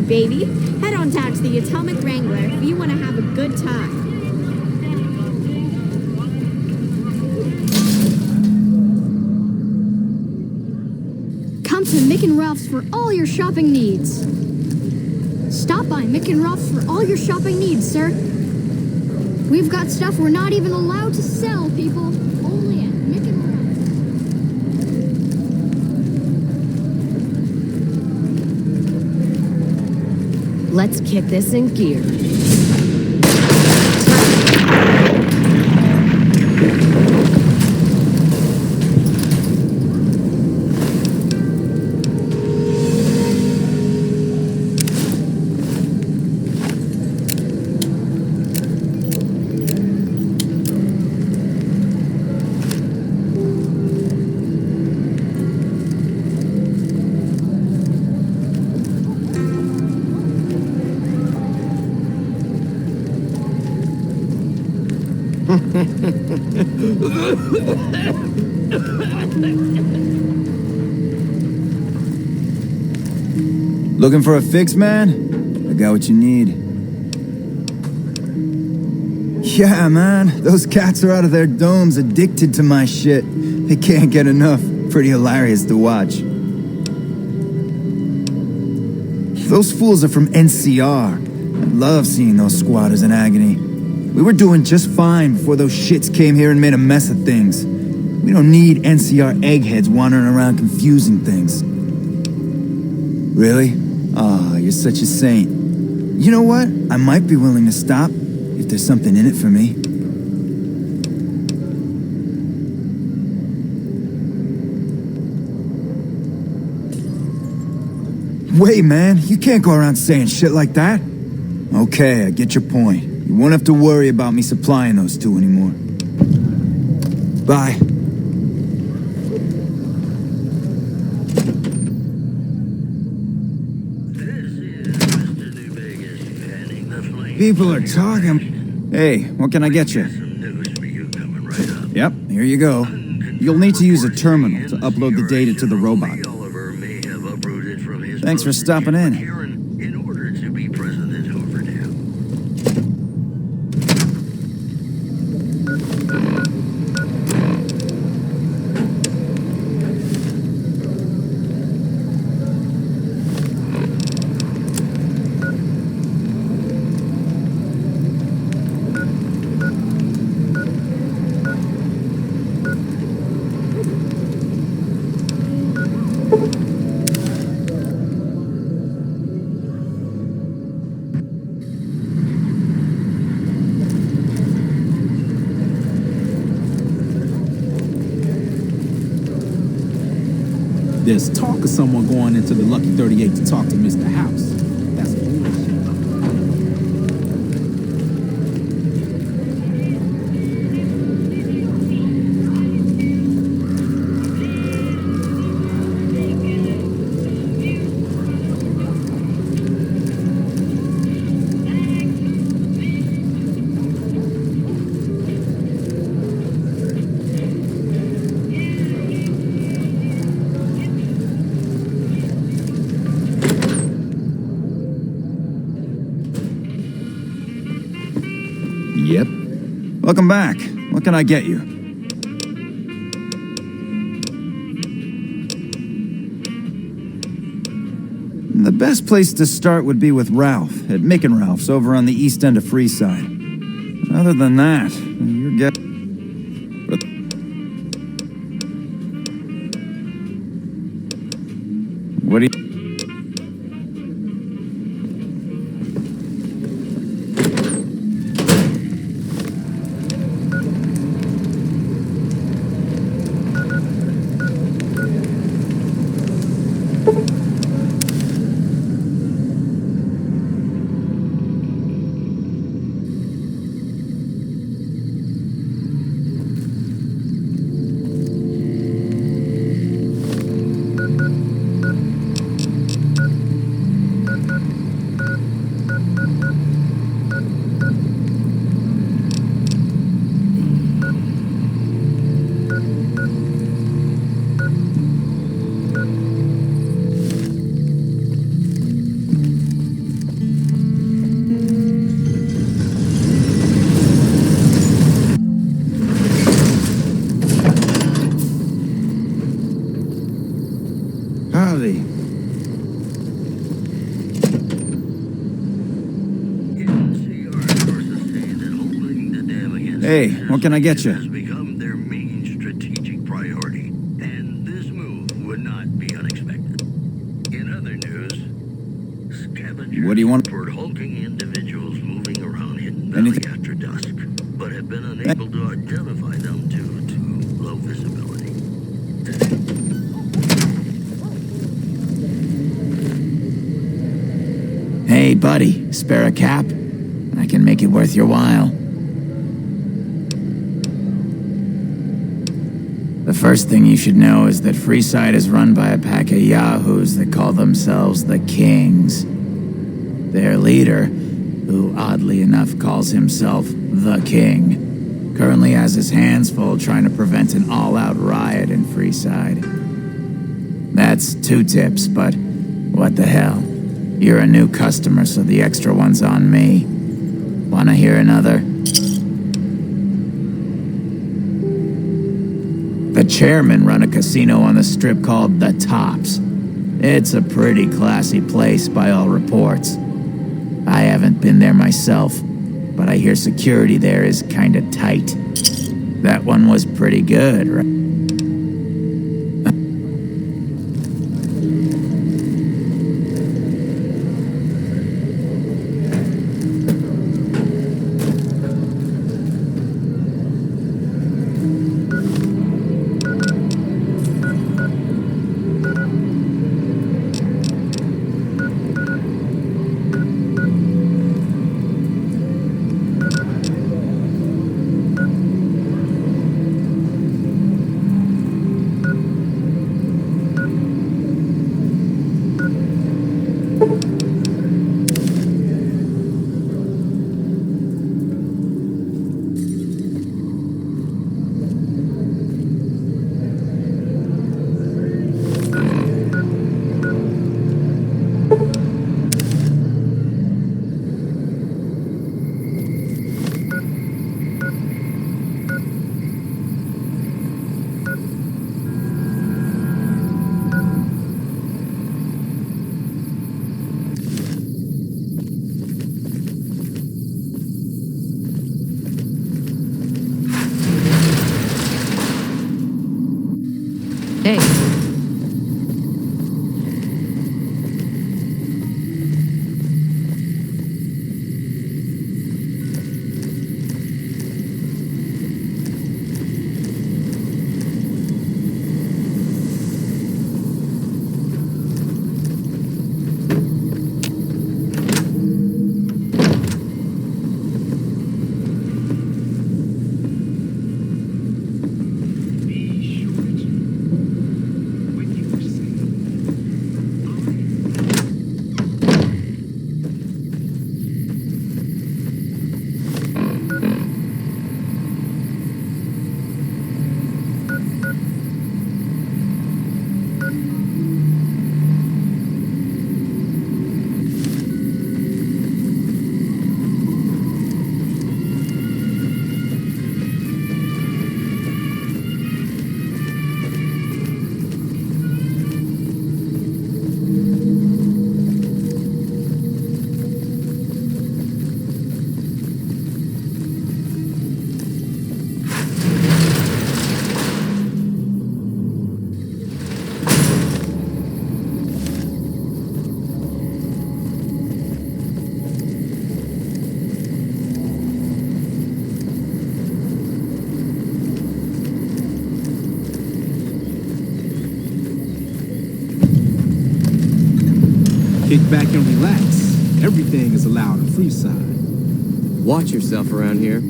right, baby. Head on down to the Atomic Wrangler if you want to have a good time. Come to Mick and Ralph's for all your shopping needs. Stop by Mick and Ralph's for all your shopping needs, sir. We've got stuff we're not even allowed to sell, people. Only at Mick and Ralph's. Let's kick this in gear. Looking for a fix, man? I got what you need. Yeah, man. Those cats are out of their domes addicted to my shit. They can't get enough. Pretty hilarious to watch. Those fools are from NCR. I love seeing those squatters in agony. We were doing just fine before those shits came here and made a mess of things. We don't need NCR eggheads wandering around confusing things. Really? Ah, you're such a saint. You know what? I might be willing to stop if there's something in it for me. Wait, man, you can't go around saying shit like that. Okay, I get your point. You won't have to worry about me supplying those two anymore. Bye. People are talking. Hey, what can I get you? Yep, here you go. You'll need to use a terminal to upload the data to the robot. Thanks for stopping in. There's talk of someone going into the Lucky 38 to talk to Mr. House. That's bullshit. Yep. Welcome back. What can I get you? The best place to start would be with Ralph, at Mick and Ralph's over on the east end of Freeside. Other than that, you're getting... What do you... howdy. Hey, what can I get you? Has become their main strategic priority, and this move would not be unexpected. In other news, scavengers What do you want? report hulking individuals moving around Hidden Valley after dusk, but have been unable to identify them due to low visibility. Hey, buddy, spare a cap? I can make it worth your while. The first thing you should know is that Freeside is run by a pack of yahoos that call themselves the Kings. Their leader, who oddly enough calls himself the King, currently has his hands full trying to prevent an all-out riot in Freeside. That's 2 tips, but what the hell? You're a new customer, so the extra one's on me. Wanna hear another? The chairman run a casino on the strip called The Tops. It's a pretty classy place by all reports. I haven't been there myself, but I hear security there is kinda tight. That one was pretty good, right? Hey. Kick back and relax. Everything is allowed on Freeside. Watch yourself around here.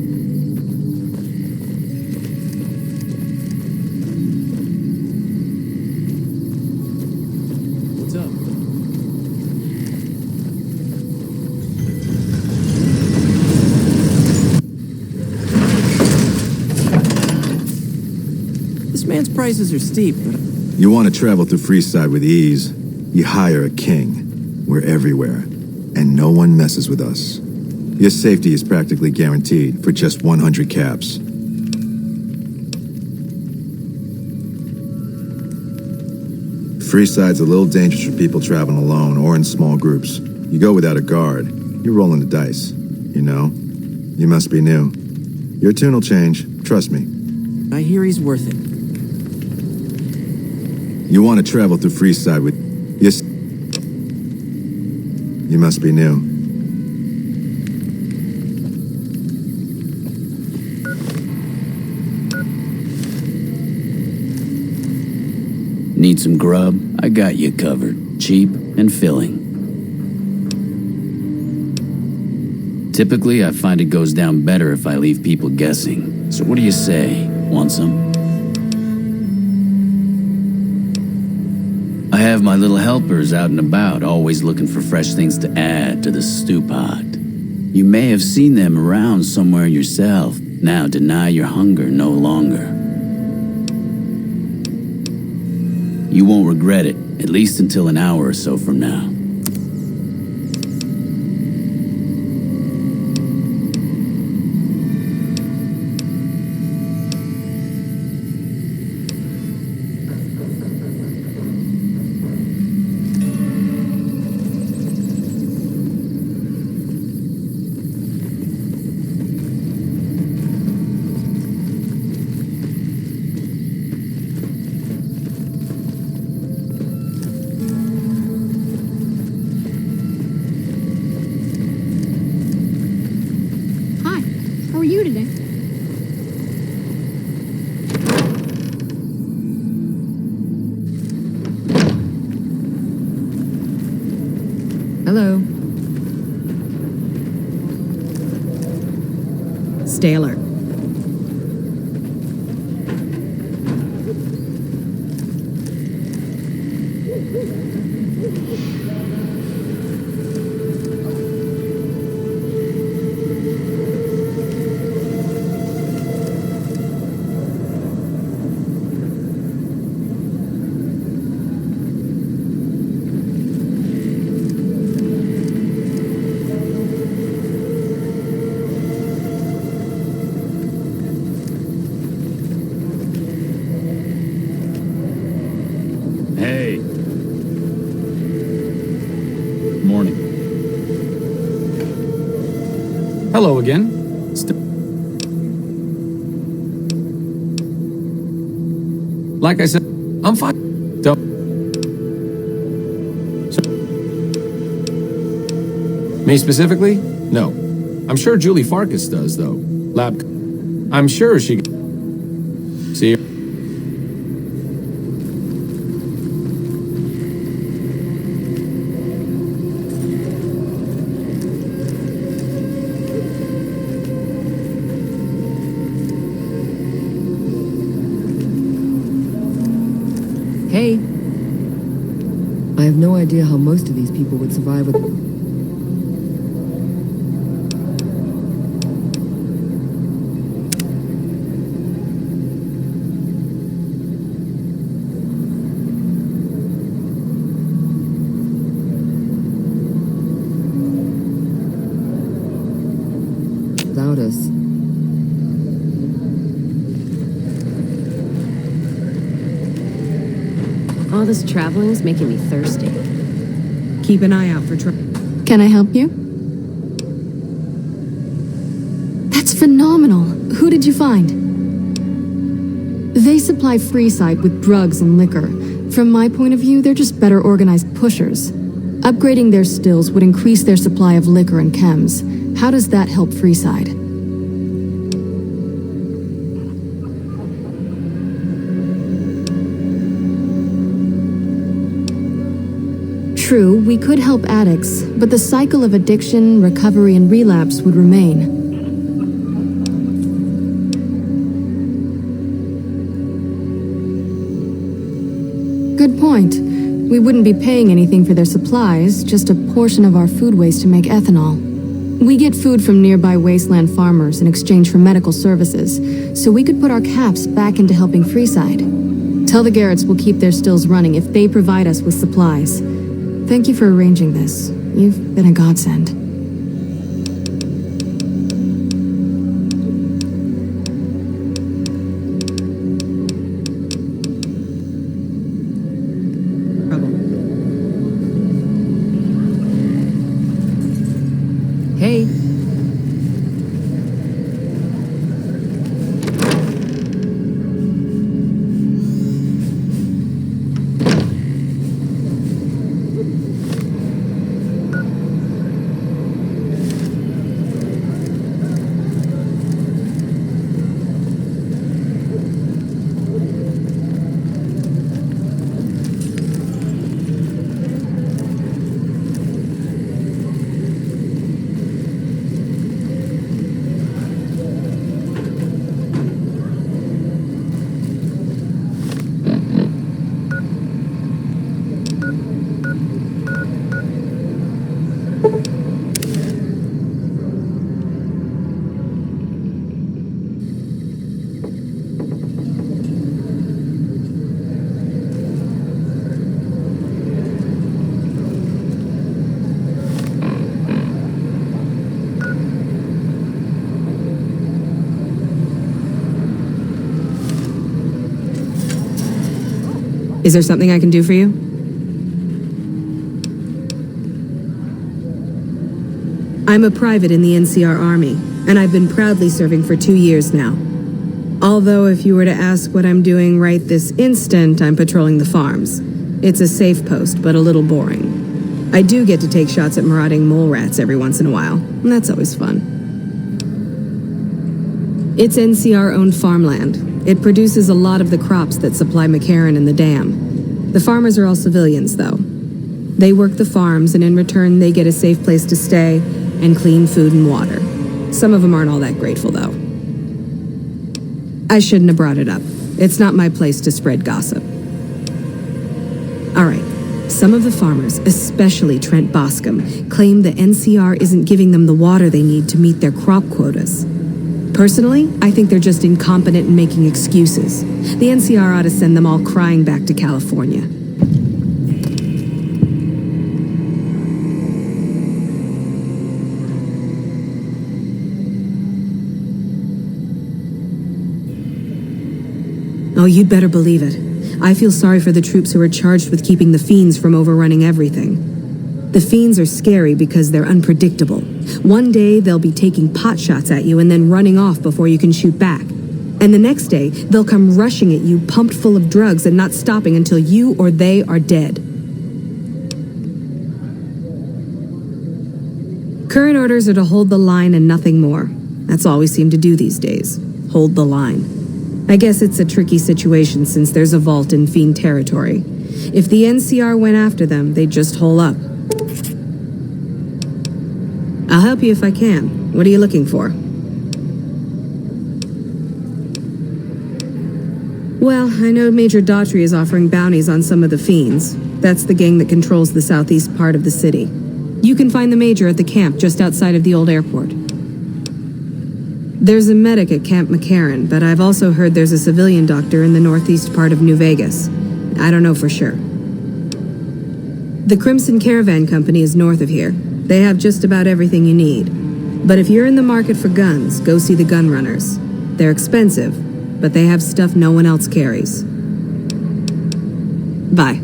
What's up? This man's prices are steep, but You want to travel through Freeside with ease, you hire a king. We're everywhere, and no one messes with us. Your safety is practically guaranteed for just 100 caps. Freeside's a little dangerous for people traveling alone or in small groups. You go without a guard, you're rolling the dice. You know? You must be new. Your tune will change, trust me. I hear he's worth it. You want to travel through Freeside with... Yes. You must be new. Need some grub? I got you covered. Cheap and filling. Typically, I find it goes down better if I leave people guessing. So what do you say? Want some? I have my little helpers out and about, always looking for fresh things to add to the stew pot. You may have seen them around somewhere yourself. Now deny your hunger no longer. You won't regret it, at least until an hour or so from now. How are you today? Hello. Stay alert. Hey. Morning. Hello again. Like I said, I'm fine. Don't. Me specifically? No. I'm sure Julie Farkas does, though. Lab. I'm sure she. See you. Hey. I have no idea how most of these people would survive with... without us. All this traveling is making me thirsty. Keep an eye out for trouble. Can I help you? That's phenomenal. Who did you find? They supply Freeside with drugs and liquor. From my point of view, they're just better organized pushers. Upgrading their stills would increase their supply of liquor and chems. How does that help Freeside? True, we could help addicts, but the cycle of addiction, recovery, and relapse would remain. Good point. We wouldn't be paying anything for their supplies, just a portion of our food waste to make ethanol. We get food from nearby wasteland farmers in exchange for medical services, so we could put our caps back into helping Freeside. Tell the Garretts we'll keep their stills running if they provide us with supplies. Thank you for arranging this. You've been a godsend. Is there something I can do for you? I'm a private in the NCR Army, and I've been proudly serving for 2 years now. Although if you were to ask what I'm doing right this instant, I'm patrolling the farms. It's a safe post, but a little boring. I do get to take shots at marauding mole rats every once in a while, and that's always fun. It's NCR-owned farmland. It produces a lot of the crops that supply McCarran and the dam. The farmers are all civilians, though. They work the farms, and in return, they get a safe place to stay and clean food and water. Some of them aren't all that grateful, though. I shouldn't have brought it up. It's not my place to spread gossip. All right. Some of the farmers, especially Trent Boscom, claim the NCR isn't giving them the water they need to meet their crop quotas. Personally, I think they're just incompetent and making excuses. The NCR ought to send them all crying back to California. Oh, you'd better believe it. I feel sorry for the troops who are charged with keeping the Fiends from overrunning everything. The Fiends are scary because they're unpredictable. One day, they'll be taking pot shots at you and then running off before you can shoot back. And the next day, they'll come rushing at you pumped full of drugs and not stopping until you or they are dead. Current orders are to hold the line and nothing more. That's all we seem to do these days. Hold the line. I guess it's a tricky situation since there's a vault in Fiend territory. If the NCR went after them, they'd just hole up. I'll help you if I can. What are you looking for? Well, I know Major Daughtry is offering bounties on some of the Fiends. That's the gang that controls the southeast part of the city. You can find the Major at the camp just outside of the old airport. There's a medic at Camp McCarran, but I've also heard there's a civilian doctor in the northeast part of New Vegas. I don't know for sure. The Crimson Caravan Company is north of here. They have just about everything you need. But if you're in the market for guns, go see the gun runners. They're expensive, but they have stuff no one else carries. Bye.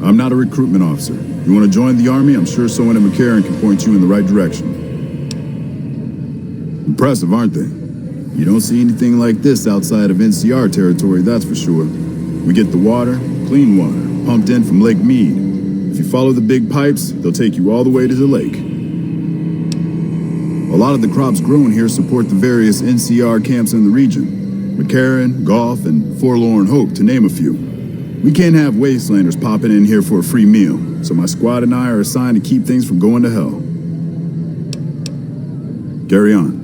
I'm not a recruitment officer. You want to join the Army? I'm sure someone at McCarran can point you in the right direction. Impressive, aren't they? You don't see anything like this outside of NCR territory, that's for sure. We get the water, clean water, pumped in from Lake Mead. If you follow the big pipes, they'll take you all the way to the lake. A lot of the crops grown here support the various NCR camps in the region. McCarran, Golf, and Forlorn Hope, to name a few. We can't have wastelanders popping in here for a free meal, so my squad and I are assigned to keep things from going to hell. Carry on.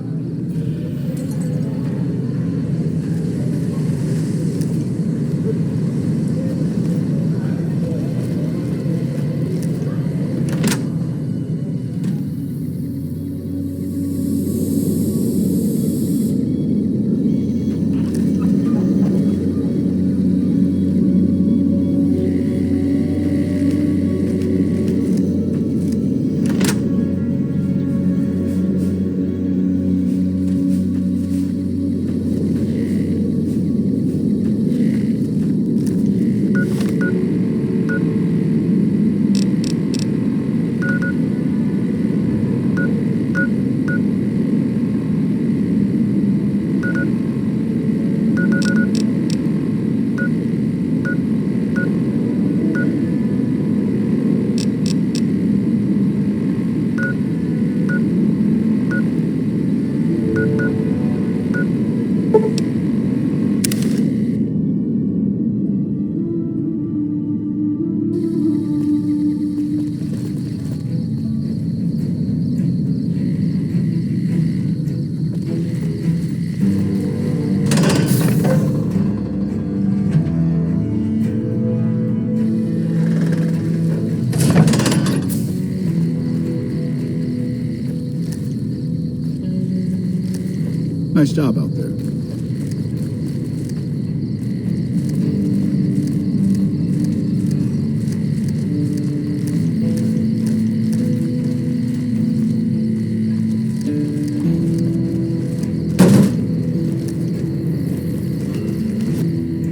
Nice job out there.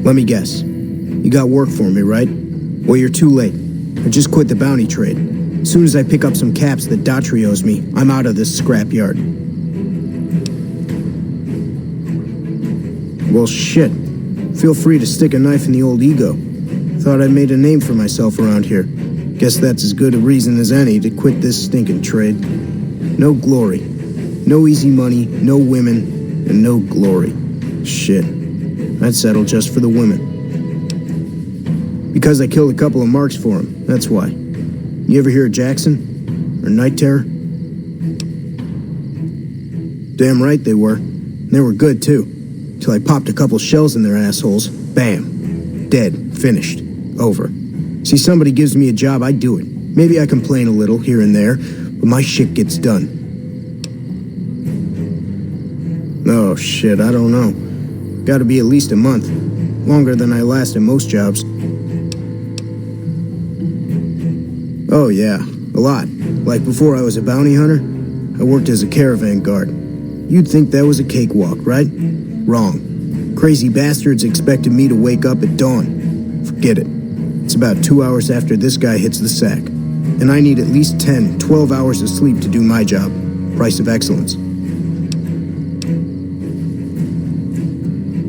Let me guess. You got work for me, right? Well, you're too late. I just quit the bounty trade. As soon as I pick up some caps that Daughtry owes me, I'm out of this scrapyard. Well, shit. Feel free to stick a knife in the old ego. Thought I made a name for myself around here. Guess that's as good a reason as any to quit this stinking trade. No glory. No easy money, no women, and no glory. Shit. I'd settle just for the women. Because I killed a couple of marks for him, that's why. You ever hear of Jackson? Or Night Terror? Damn right they were. And they were good, too. Till I popped a couple shells in their assholes. Bam. Dead. Finished. Over. See, somebody gives me a job, I do it. Maybe I complain a little here and there, but my shit gets done. Oh, shit, I don't know. Gotta be at least a month. Longer than I last at most jobs. Oh, yeah. A lot. Like before I was a bounty hunter, I worked as a caravan guard. You'd think that was a cakewalk, right? Wrong. Crazy bastards expected me to wake up at dawn. Forget it. It's about 2 hours after this guy hits the sack. And I need at least 10, 12 hours of sleep to do my job. Price of excellence.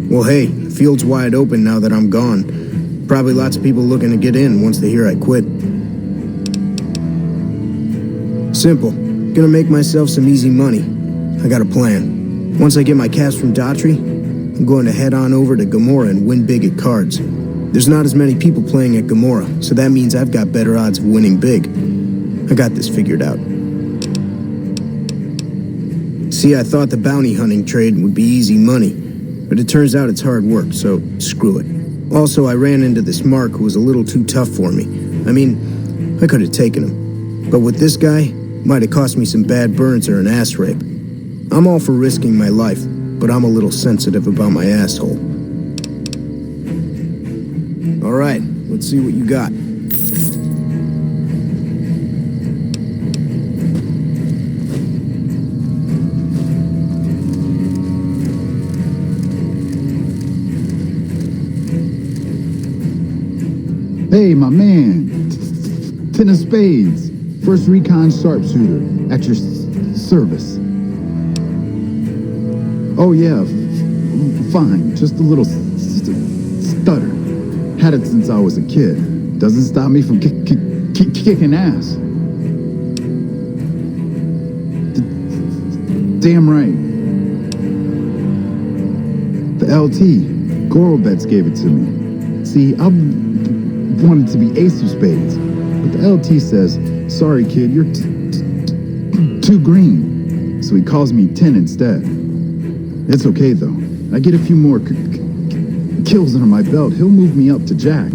Well, hey, the field's wide open now that I'm gone. Probably lots of people looking to get in once they hear I quit. Simple. Gonna make myself some easy money. I got a plan. Once I get my caps from Daughtry, I'm going to head on over to Gomorrah and win big at cards. There's not as many people playing at Gomorrah, so that means I've got better odds of winning big. I got this figured out. See, I thought the bounty hunting trade would be easy money, but it turns out it's hard work, so screw it. Also, I ran into this Mark who was a little too tough for me. I mean, I could have taken him. But with this guy, might have cost me some bad burns or an ass rape. I'm all for risking my life, but I'm a little sensitive about my asshole. All right, let's see what you got. Hey, my man. 10 of spades. First recon sharpshooter. At your service. Oh, yeah. Fine. Just a little stutter. Had it since I was a kid. Doesn't stop me from kicking ass. Damn right. The LT. Gorobets gave it to me. See, I wanted to be ace of spades. But the LT says, sorry kid, you're too green. So he calls me 10 instead. It's okay though. I get a few more kills under my belt. He'll move me up to Jack.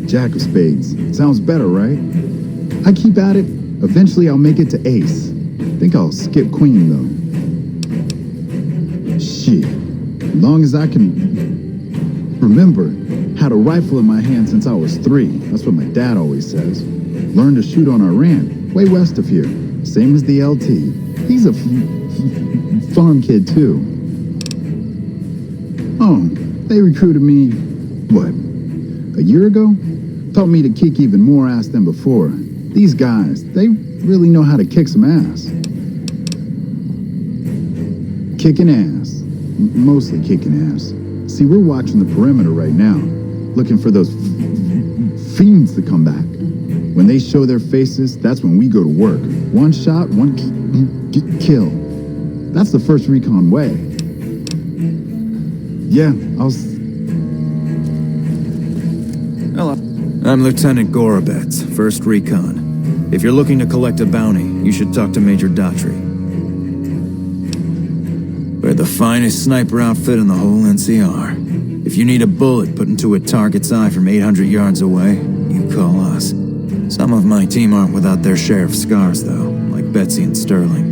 Jack of spades. Sounds better, right? I keep at it. Eventually I'll make it to ace. Think I'll skip queen though. Shit. As long as I can remember, had a rifle in my hand since I was 3. That's what my dad always says. Learned to shoot on our ranch, way west of here. Same as the LT. He's a farm kid too. Oh, they recruited me, what, a year ago? Taught me to kick even more ass than before. These guys, they really know how to kick some ass. Kicking ass. Mostly kicking ass. See, we're watching the perimeter right now, looking for those fiends to come back. When they show their faces, that's when we go to work. One shot, one kill. That's the first recon way. Yeah, Hello. I'm Lieutenant Gorobets, 1st Recon. If you're looking to collect a bounty, you should talk to Major Daughtry. We're the finest sniper outfit in the whole NCR. If you need a bullet put into a target's eye from 800 yards away, you call us. Some of my team aren't without their share of scars, though, like Betsy and Sterling.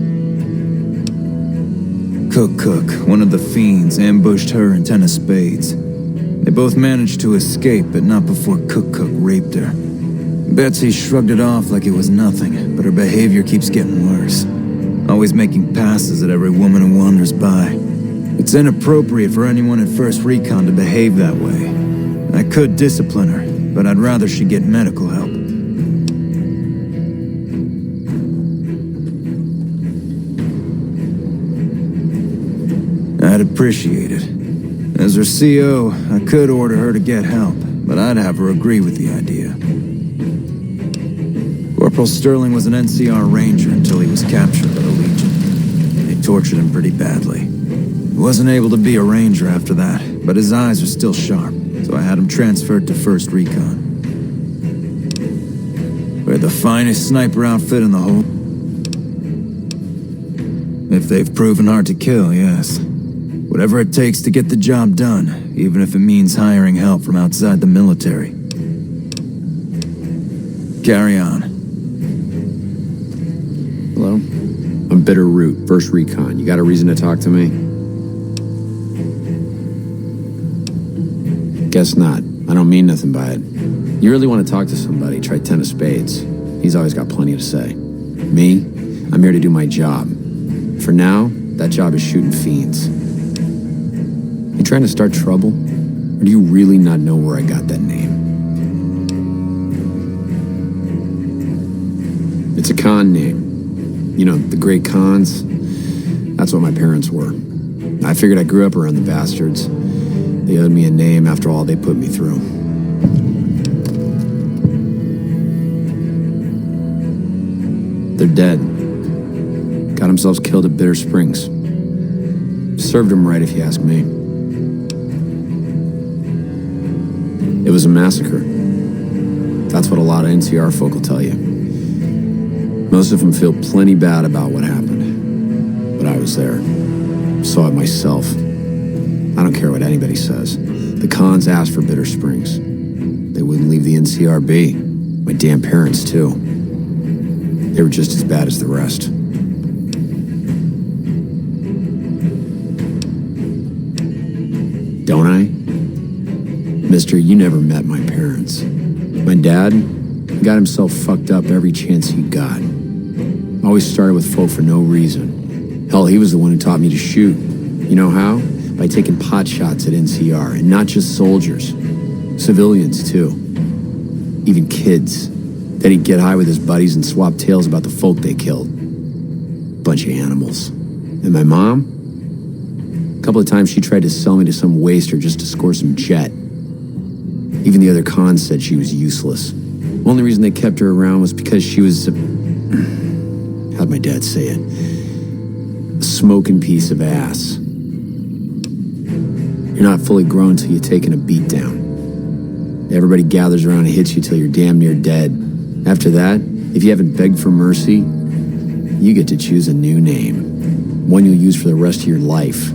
Cook, one of the fiends, ambushed her and 10 of spades. They both managed to escape, but not before Cook raped her. Betsy shrugged it off like it was nothing, but her behavior keeps getting worse. Always making passes at every woman who wanders by. It's inappropriate for anyone at 1st Recon to behave that way. could discipline her, but I'd rather she get medical help. I'd appreciate it. As her CO, I could order her to get help, but I'd have her agree with the idea. Corporal Sterling was an NCR ranger until he was captured by the Legion. They tortured him pretty badly. He wasn't able to be a ranger after that, but his eyes are still sharp, so I had him transferred to 1st Recon. We're the finest sniper outfit in the whole... If they've proven hard to kill, yes. Whatever it takes to get the job done, even if it means hiring help from outside the military. Carry on. Hello? I'm Bitter Root, 1st Recon. You got a reason to talk to me? Guess not. I don't mean nothing by it. You really want to talk to somebody, try 10 of spades. He's always got plenty to say. Me? I'm here to do my job. For now, that job is shooting fiends. You trying to start trouble? Or do you really not know where I got that name? It's a con name. You know, the great cons. That's what my parents were. I figured I grew up around the bastards. They owed me a name after all they put me through. They're dead. Got themselves killed at Bitter Springs. Served them right if you ask me. It was a massacre. That's what a lot of NCR folk will tell you. Most of them feel plenty bad about what happened. But I was there. Saw it myself. I don't care what anybody says. The cons asked for Bitter Springs. They wouldn't leave the NCR be. My damn parents, too. They were just as bad as the rest. Don't I? Mister, you never met my parents. My dad got himself fucked up every chance he got. Always started with folk for no reason. Hell, he was the one who taught me to shoot. You know how? By taking pot shots at NCR, and not just soldiers. Civilians, too. Even kids. Then he'd get high with his buddies and swap tales about the folk they killed. Bunch of animals. And my mom? A couple of times she tried to sell me to some waster just to score some jet. Even the other cons said she was useless. Only reason they kept her around was because she was how'd my dad say it? A smoking piece of ass. You're not fully grown till you're taking a beat down. Everybody gathers around and hits you till you're damn near dead. After that, if you haven't begged for mercy, you get to choose a new name. One you'll use for the rest of your life.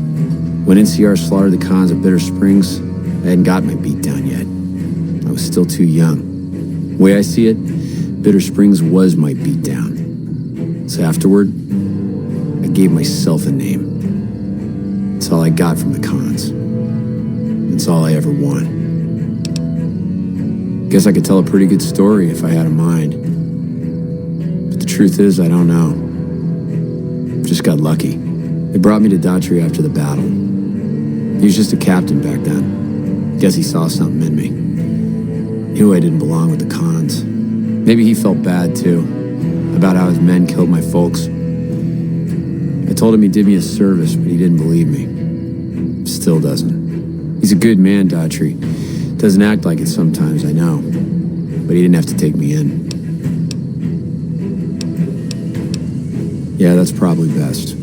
When NCR slaughtered the cons at Bitter Springs, I hadn't got my beat down yet. I was still too young. The way I see it, Bitter Springs was my beat down. So afterward, I gave myself a name. It's all I got from the cons. It's all I ever want. Guess I could tell a pretty good story if I had a mind. But the truth is, I don't know. Just got lucky. They brought me to Daughtry after the battle. He was just a captain back then. Guess he saw something in me. Knew I didn't belong with the cons. Maybe he felt bad, too, about how his men killed my folks. I told him he did me a service, but he didn't believe me. Still doesn't. He's a good man, Daughtry. Doesn't act like it sometimes, I know. But he didn't have to take me in. Yeah, that's probably best.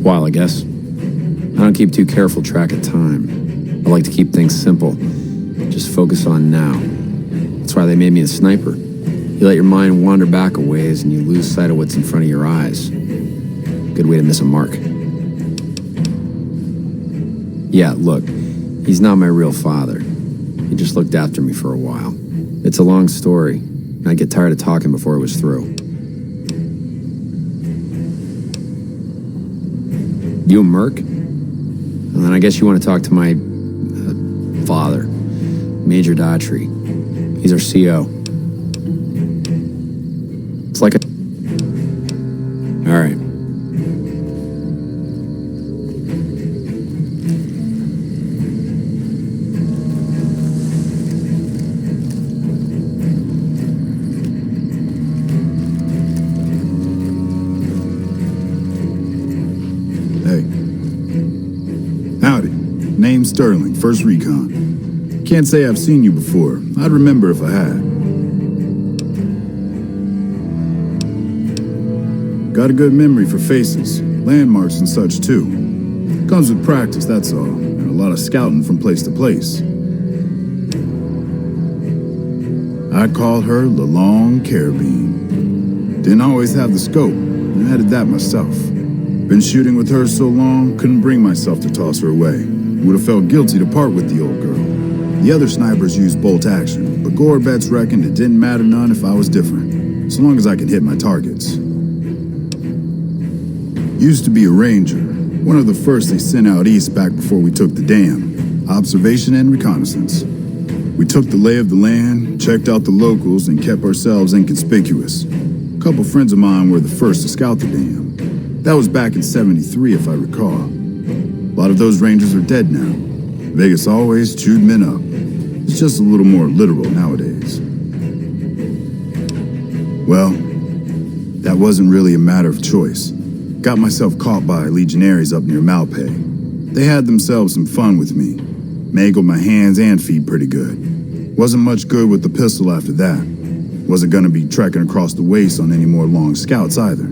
While, I guess. I don't keep too careful track of time. I like to keep things simple. Just focus on now. That's why they made me a sniper. You let your mind wander back a ways and you lose sight of what's in front of your eyes. Good way to miss a mark. Yeah, look, he's not my real father. He just looked after me for a while. It's a long story, and I'd get tired of talking before it was through. You a merc? And then I guess you want to talk to my father, Major Daughtry. He's our CO. It's like a... All right. Name's Sterling, 1st Recon. Can't say I've seen you before. I'd remember if I had. Got a good memory for faces, landmarks and such too. Comes with practice, that's all, and a lot of scouting from place to place. I call her the Long Carabine. Didn't always have the scope, I added that myself. Been shooting with her so long, couldn't bring myself to toss her away. Would have felt guilty to part with the old girl. The other snipers used bolt action, but Gorbets reckoned it didn't matter none if I was different, so long as I could hit my targets. Used to be a ranger, one of the first they sent out east back before we took the dam. Observation and reconnaissance. We took the lay of the land, checked out the locals, and kept ourselves inconspicuous. A couple friends of mine were the first to scout the dam. That was back in '73, if I recall. A lot of those rangers are dead now. Vegas always chewed men up. It's just a little more literal nowadays. Well, that wasn't really a matter of choice. Got myself caught by legionaries up near Malpay. They had themselves some fun with me. Mangled my hands and feet pretty good. Wasn't much good with the pistol after that. Wasn't gonna be trekking across the waste on any more long scouts either.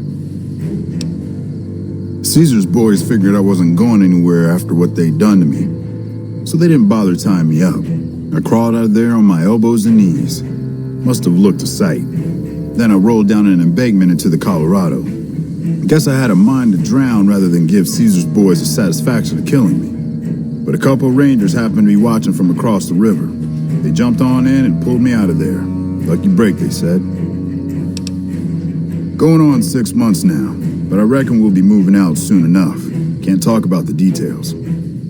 Caesar's boys figured I wasn't going anywhere after what they'd done to me, so they didn't bother tying me up. I crawled out of there on my elbows and knees. Must have looked a sight. Then I rolled down an embankment into the Colorado. Guess I had a mind to drown rather than give Caesar's boys the satisfaction of killing me. But a couple rangers happened to be watching from across the river. They jumped on in and pulled me out of there. Lucky break, they said. Going on 6 months now, but I reckon we'll be moving out soon enough. Can't talk about the details.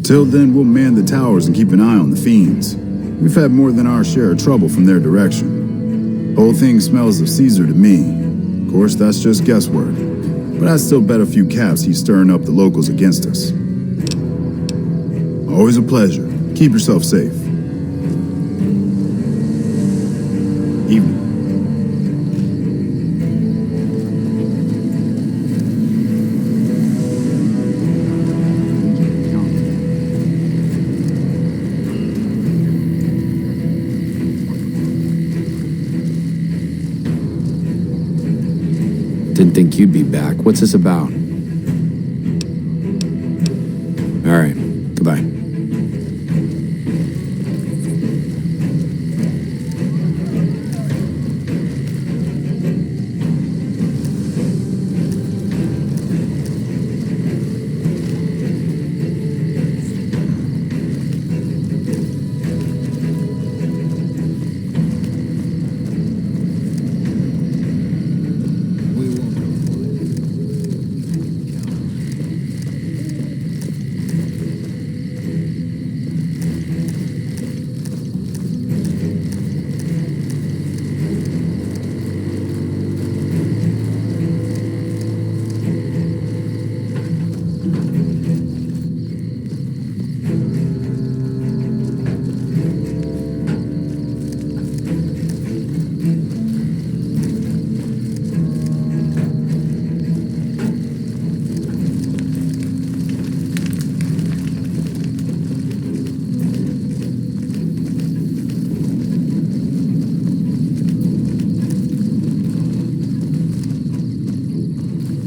Till then, we'll man the towers and keep an eye on the fiends. We've had more than our share of trouble from their direction. Whole thing smells of Caesar to me. Of course, that's just guesswork. But I'd still bet a few caps he's stirring up the locals against us. Always a pleasure. Keep yourself safe. Evening. Didn't think you'd be back. What's this about? All right. Goodbye.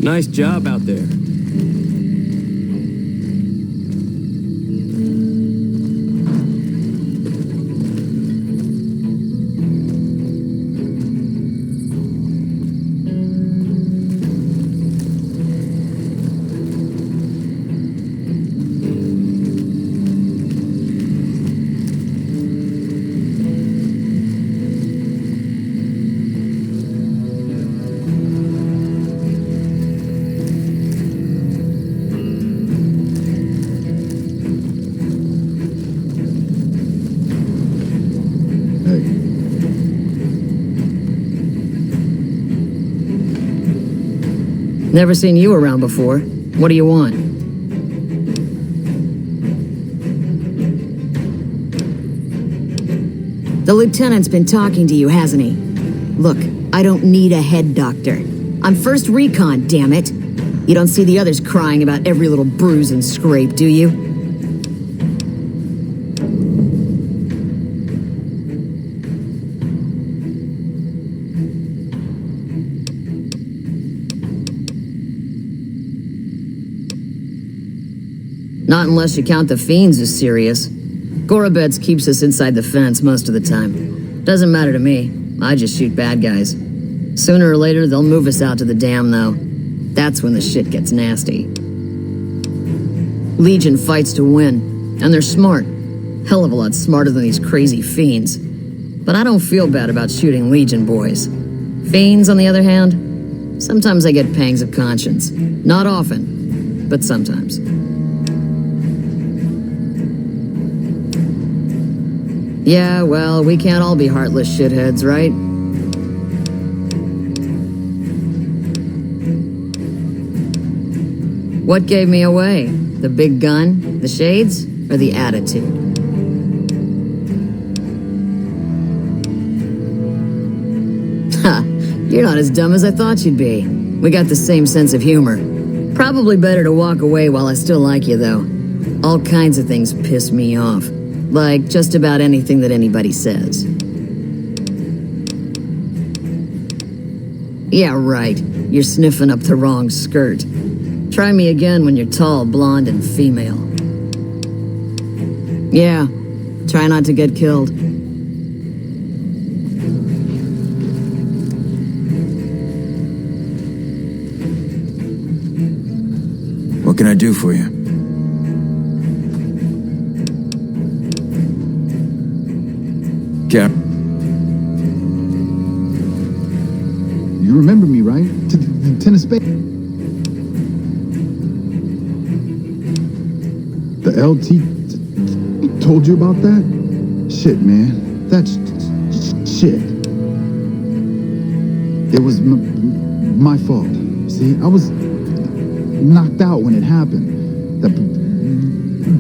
Nice job out there. Never seen you around before. What do you want? The lieutenant's been talking to you, hasn't he? Look, I don't need a head doctor. I'm 1st Recon, damn it. You don't see the others crying about every little bruise and scrape, do you? Not unless you count the fiends as serious. Gorobets keeps us inside the fence most of the time. Doesn't matter to me. I just shoot bad guys. Sooner or later, they'll move us out to the dam, though. That's when the shit gets nasty. Legion fights to win, and they're smart. Hell of a lot smarter than these crazy fiends. But I don't feel bad about shooting Legion boys. Fiends, on the other hand, sometimes I get pangs of conscience. Not often, but sometimes. Yeah, well, we can't all be heartless shitheads, right? What gave me away? The big gun, the shades, or the attitude? Ha! You're not as dumb as I thought you'd be. We got the same sense of humor. Probably better to walk away while I still like you, though. All kinds of things piss me off. Like just about anything that anybody says. Yeah, right. You're sniffing up the wrong skirt. Try me again when you're tall, blonde, and female. Yeah, try not to get killed. What can I do for you? Cap. You remember me, right? Tennis Bay. The LT told you about that? Shit, man. That's shit. It was my fault. See, I was knocked out when it happened. That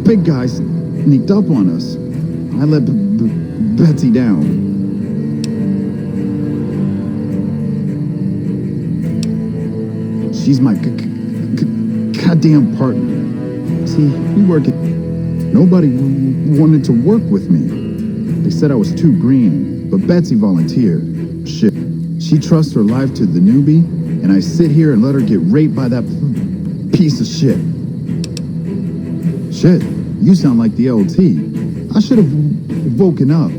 big guy sneaked up on us. I let Betsy down. She's my goddamn partner. See, we work it. Nobody wanted to work with me. They said I was too green, but Betsy volunteered. Shit. She trusts her life to the newbie, and I sit here and let her get raped by that piece of shit. Shit, you sound like the LT. I should have woken up.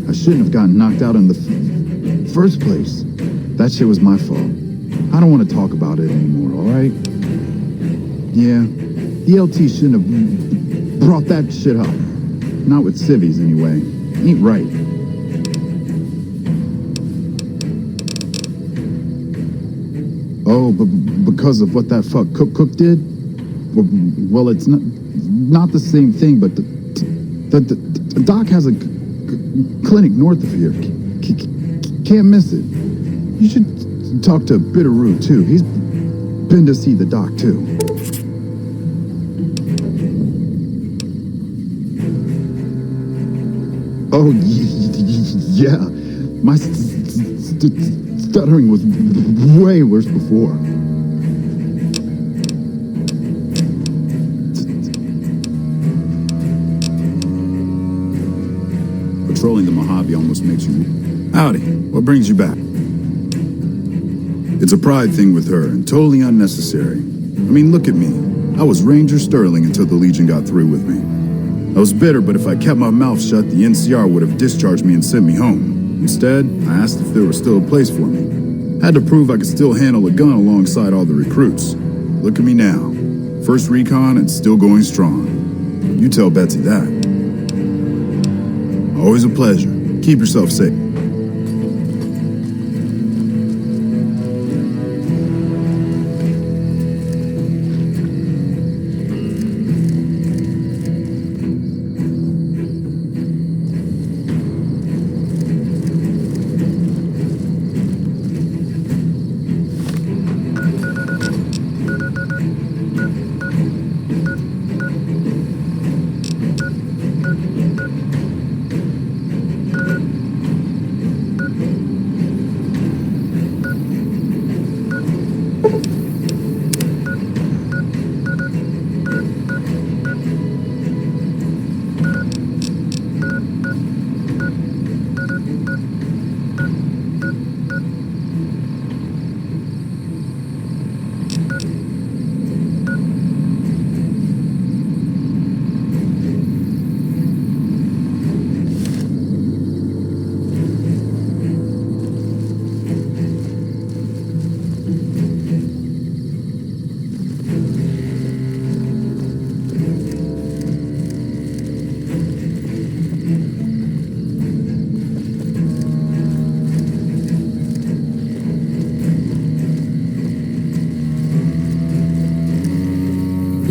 I shouldn't have gotten knocked out in the first place. That shit was my fault. I don't want to talk about it anymore, alright? Yeah, the LT shouldn't have brought that shit up. Not with civvies, anyway. Ain't right. Oh, but because of what that fuck Cook did? Well, it's not the same thing, but the doc has a clinic north of here. Can't miss it. You should talk to Bitterroot, too. He's been to see the doc, too. Oh, yeah. My stuttering was way worse before. Patrolling the Mojave almost makes you... Howdy. What brings you back? It's a pride thing with her, and totally unnecessary. I mean, look at me. I was Ranger Sterling until the Legion got through with me. I was bitter, but if I kept my mouth shut, the NCR would have discharged me and sent me home. Instead, I asked if there was still a place for me. Had to prove I could still handle a gun alongside all the recruits. Look at me now. First recon and still going strong. You tell Betsy that. Always a pleasure. Keep yourself safe.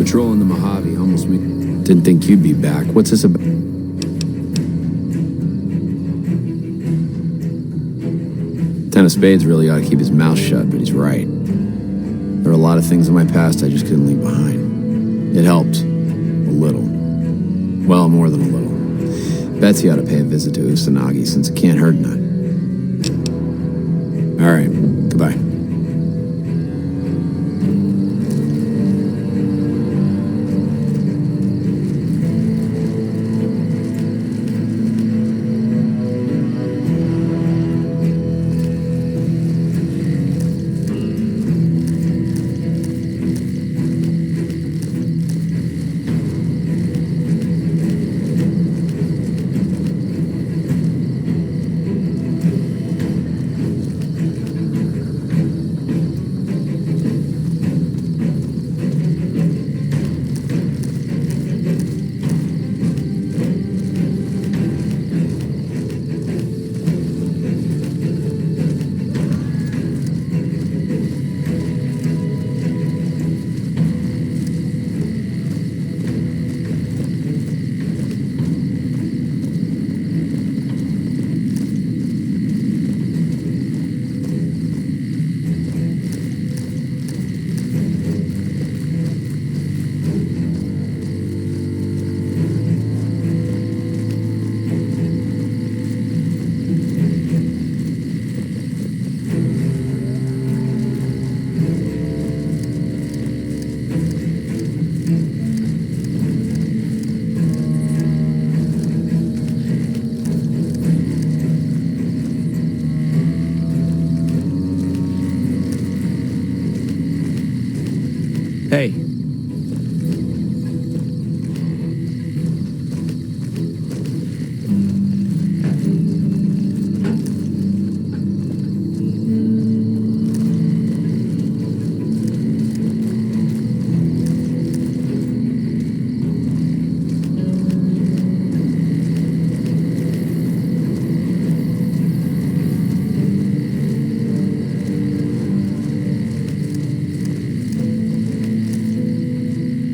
patrolling the Mojave almost made... Didn't think you'd be back. What's this about? Ten of Spades really ought to keep his mouth shut, but he's right. There are a lot of things in my past I just couldn't leave behind. It helped. A little. Well, more than a little. Betsy ought to pay a visit to Usanagi since it can't hurt none. All right. Goodbye. Hey.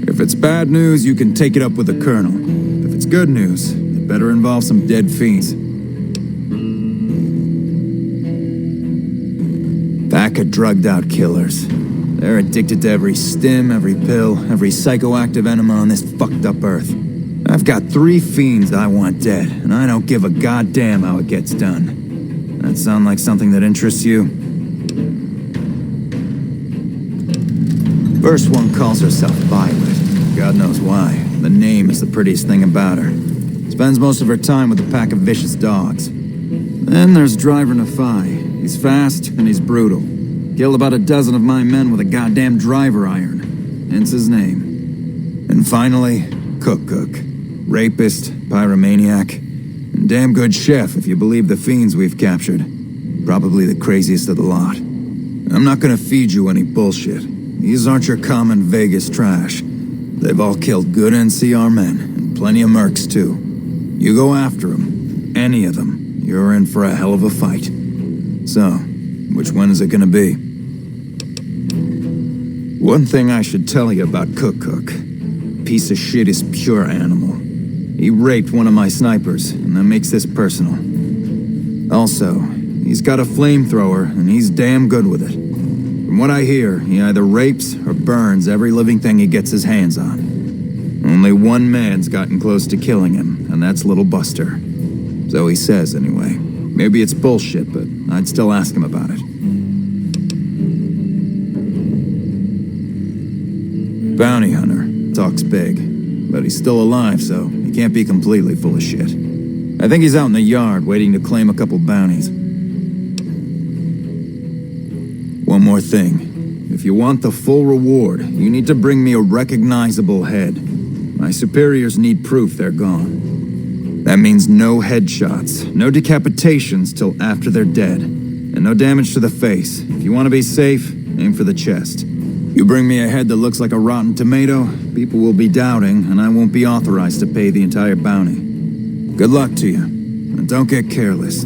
If it's bad news, you can take it up with the Colonel. If it's good news, it better involve some dead fiends. Pack of drugged-out killers. They're addicted to every stim, every pill, every psychoactive enema on this fucked-up earth. I've got 3 fiends I want dead, and I don't give a goddamn how it gets done. That sound like something that interests you? First one calls herself Violet. God knows why. The name is the prettiest thing about her. Spends most of her time with a pack of vicious dogs. Then there's Driver Nafai. He's fast and he's brutal. Killed about a dozen of my men with a goddamn driver iron. Hence his name. And finally, Cook. Rapist, pyromaniac, and damn good chef if you believe the fiends we've captured. Probably the craziest of the lot. I'm not gonna feed you any bullshit. These aren't your common Vegas trash. They've all killed good NCR men, and plenty of mercs too. You go after them, any of them, you're in for a hell of a fight. So, which one is it gonna be? One thing I should tell you about Cook. Piece of shit is pure animal. He raped one of my snipers, and that makes this personal. Also, he's got a flamethrower, and he's damn good with it. From what I hear, he either rapes or burns every living thing he gets his hands on. Only one man's gotten close to killing him, and that's Little Buster. So he says, anyway. Maybe it's bullshit, but I'd still ask him about it. Bounty hunter. Talks big. But he's still alive, so he can't be completely full of shit. I think he's out in the yard waiting to claim a couple bounties. One more thing. If you want the full reward, you need to bring me a recognizable head. My superiors need proof they're gone. That means no headshots, no decapitations till after they're dead, and no damage to the face. If you want to be safe, aim for the chest. You bring me a head that looks like a rotten tomato, people will be doubting, and I won't be authorized to pay the entire bounty. Good luck to you, and don't get careless.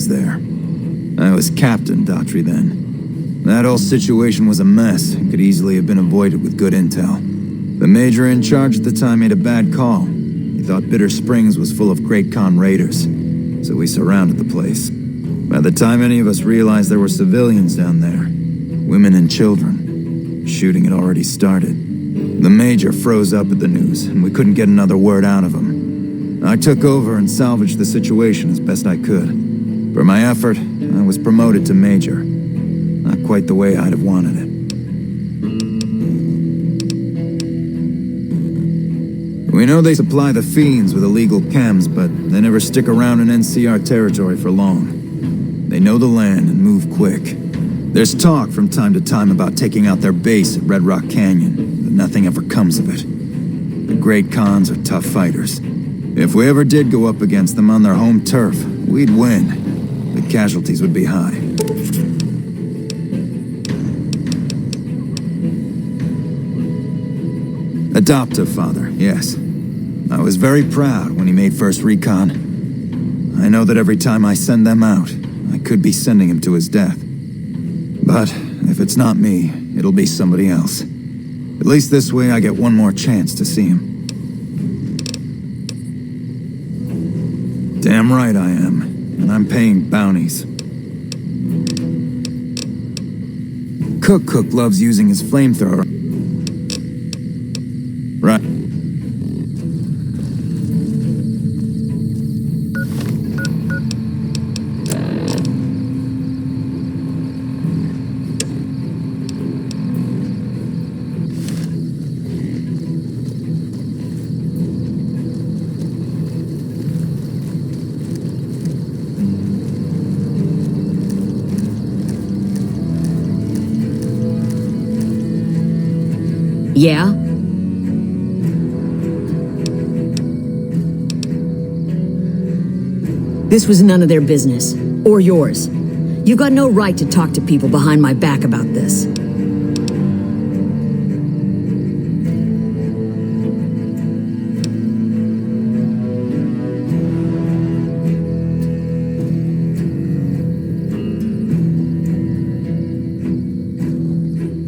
was there. I was Captain Daughtry then. That whole situation was a mess and could easily have been avoided with good intel. The major in charge at the time made a bad call. He thought Bitter Springs was full of Great Khan raiders, so we surrounded the place. By the time any of us realized there were civilians down there, women and children, shooting had already started. The major froze up at the news, and we couldn't get another word out of him. I took over and salvaged the situation as best I could. For my effort, I was promoted to major. Not quite the way I'd have wanted it. We know they supply the fiends with illegal chems, but they never stick around in NCR territory for long. They know the land and move quick. There's talk from time to time about taking out their base at Red Rock Canyon, but nothing ever comes of it. The Great Khans are tough fighters. If we ever did go up against them on their home turf, we'd win. The casualties would be high. Adoptive father, yes. I was very proud when he made first recon. I know that every time I send them out, I could be sending him to his death. But if it's not me, it'll be somebody else. At least this way I get one more chance to see him. Damn right I am, and I'm paying bounties. Cook loves using his flamethrower. Right. Yeah? This was none of their business. Or yours. You got no right to talk to people behind my back about this.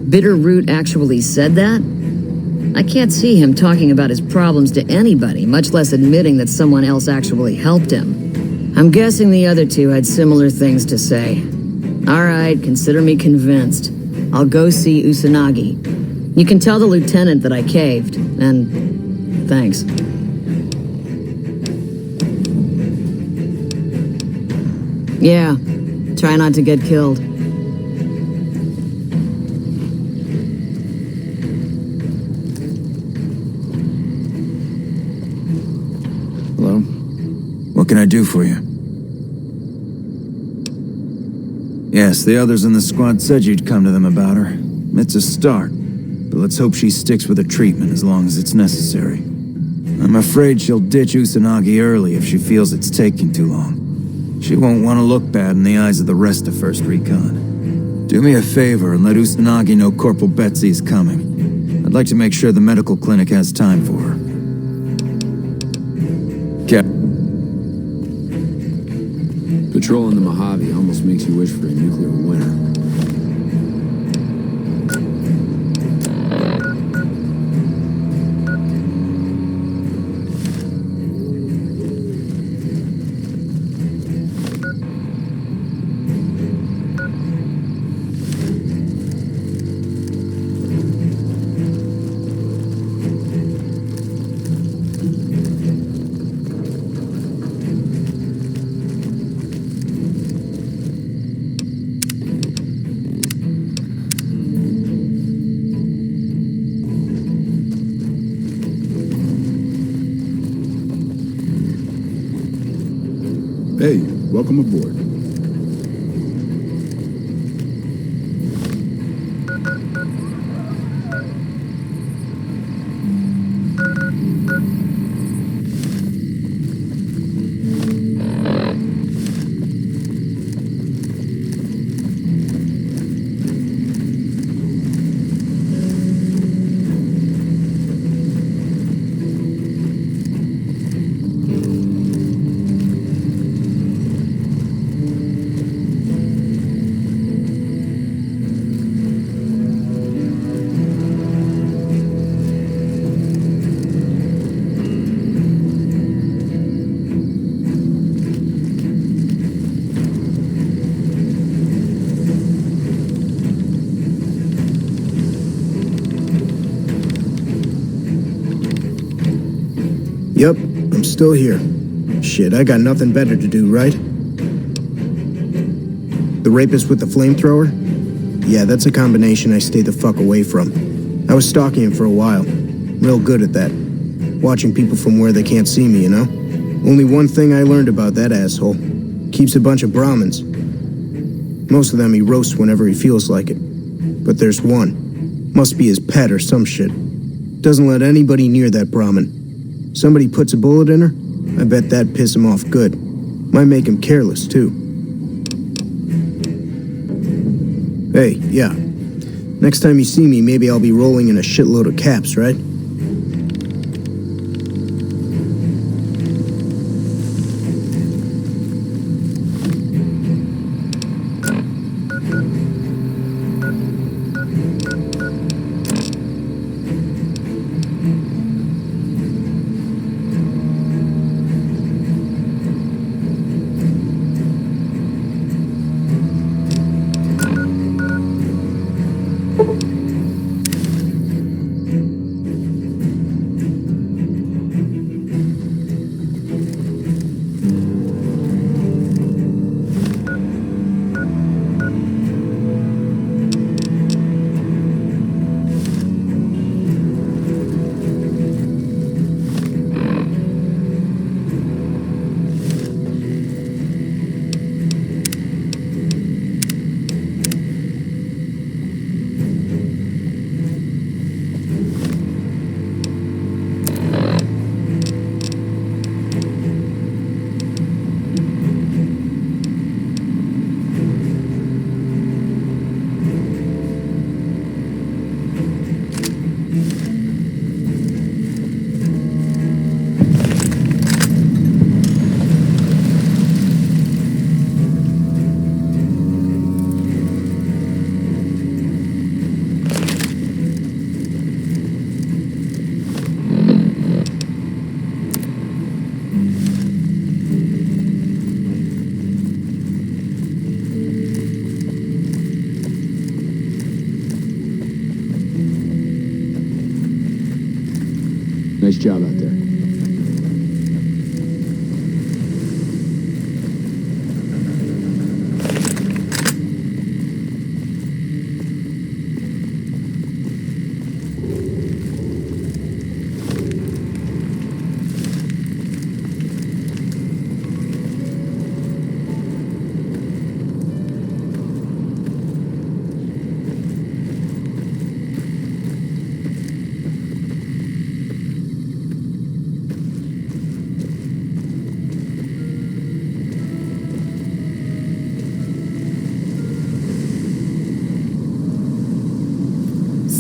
Bitterroot actually said that? I can't see him talking about his problems to anybody, much less admitting that someone else actually helped him. I'm guessing the other two had similar things to say. All right, consider me convinced. I'll go see Usanagi. You can tell the lieutenant that I caved, and thanks. Yeah, try not to get killed. What can I do for you? Yes, the others in the squad said you'd come to them about her. It's a start, but let's hope she sticks with her treatment as long as it's necessary. I'm afraid she'll ditch Usanagi early if she feels it's taking too long. She won't want to look bad in the eyes of the rest of First Recon. Do me a favor and let Usanagi know Corporal Betsy's coming. I'd like to make sure the medical clinic has time for her. Patrolling the Mojave almost makes you wish for a nuclear winter. Hey, welcome aboard. Yep, I'm still here. Shit, I got nothing better to do, right? The rapist with the flamethrower? Yeah, that's a combination I stay the fuck away from. I was stalking him for a while. Real good at that. Watching people from where they can't see me, you know? Only one thing I learned about that asshole. Keeps a bunch of Brahmins. Most of them he roasts whenever he feels like it. But there's one. Must be his pet or some shit. Doesn't let anybody near that Brahmin. Somebody puts a bullet in her? I bet that'd piss him off good. Might make him careless, too. Hey, yeah. Next time you see me, maybe I'll be rolling in a shitload of caps, right? Nice job out there.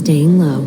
Staying low.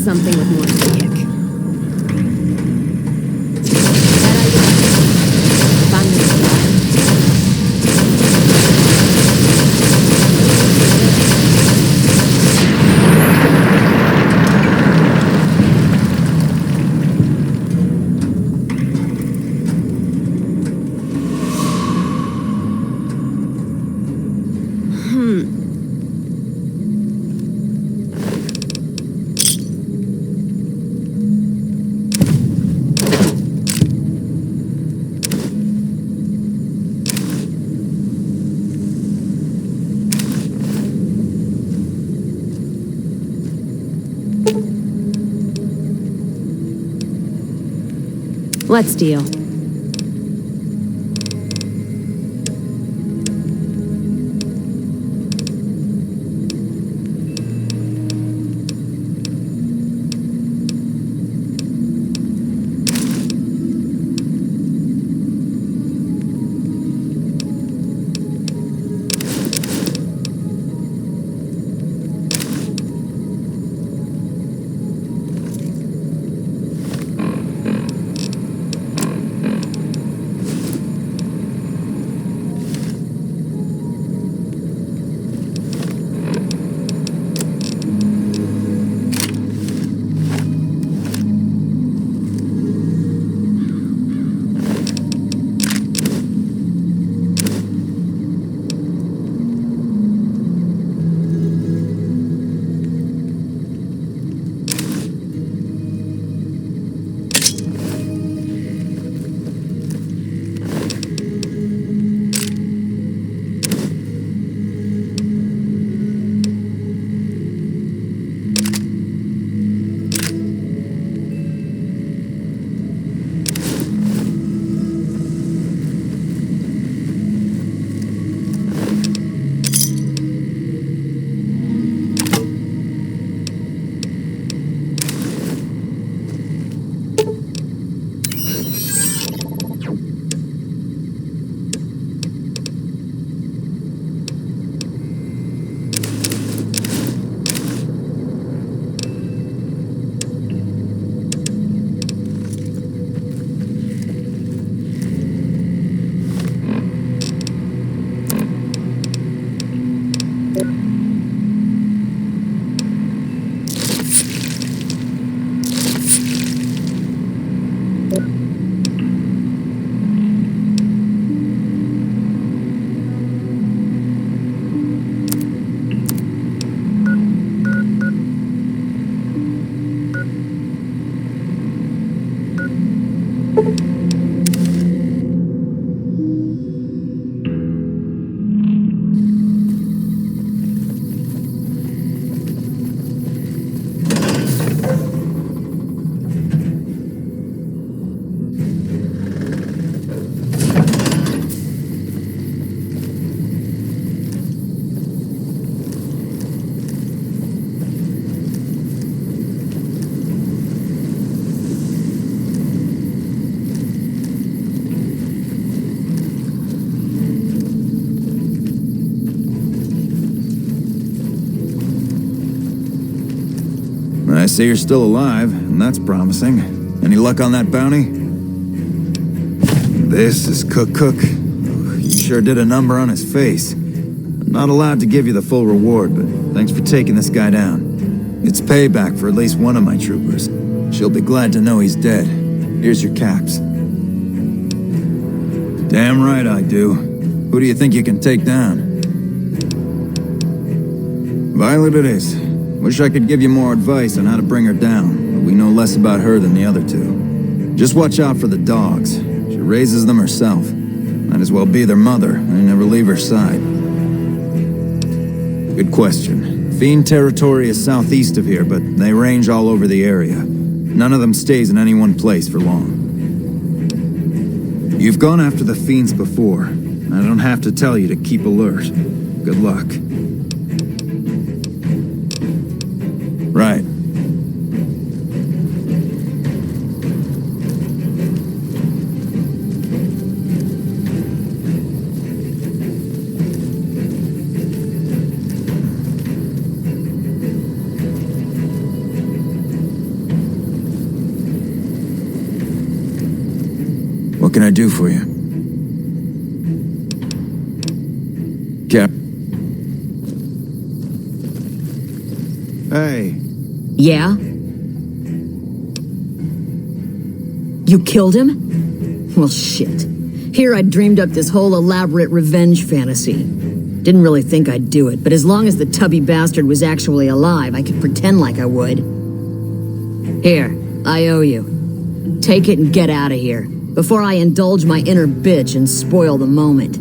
something with more kick. Let's deal. I see you're still alive, and that's promising. Any luck on that bounty? This is Cook. You sure did a number on his face. I'm not allowed to give you the full reward, but thanks for taking this guy down. It's payback for at least one of my troopers. She'll be glad to know he's dead. Here's your caps. Damn right I do. Who do you think you can take down? Violet it is. Wish I could give you more advice on how to bring her down, but we know less about her than the other two. Just watch out for the dogs. She raises them herself. Might as well be their mother and never leave her side. Good question. Fiend territory is southeast of here, but they range all over the area. None of them stays in any one place for long. You've gone after the fiends before. I don't have to tell you to keep alert. Good luck. Right. can I do for you? Cap. Hey. Yeah? You killed him? Well, shit. Here I dreamed up this whole elaborate revenge fantasy. Didn't really think I'd do it, but as long as the tubby bastard was actually alive, I could pretend like I would. Here, I owe you. Take it and get out of here, before I indulge my inner bitch and spoil the moment.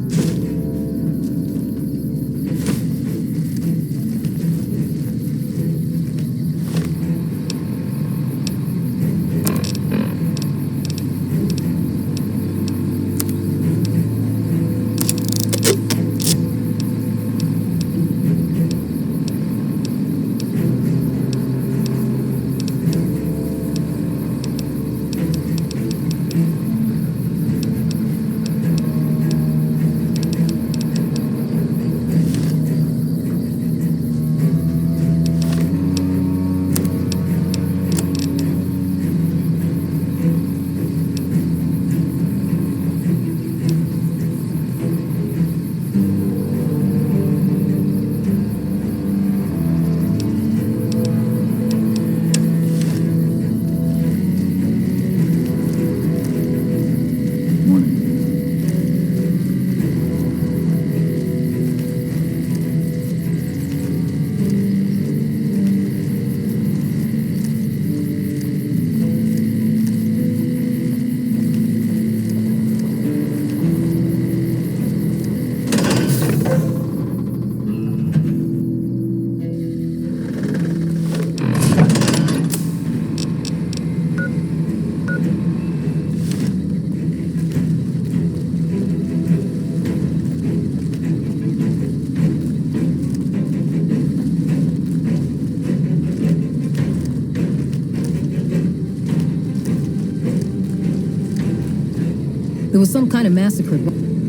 There was some kind of massacre.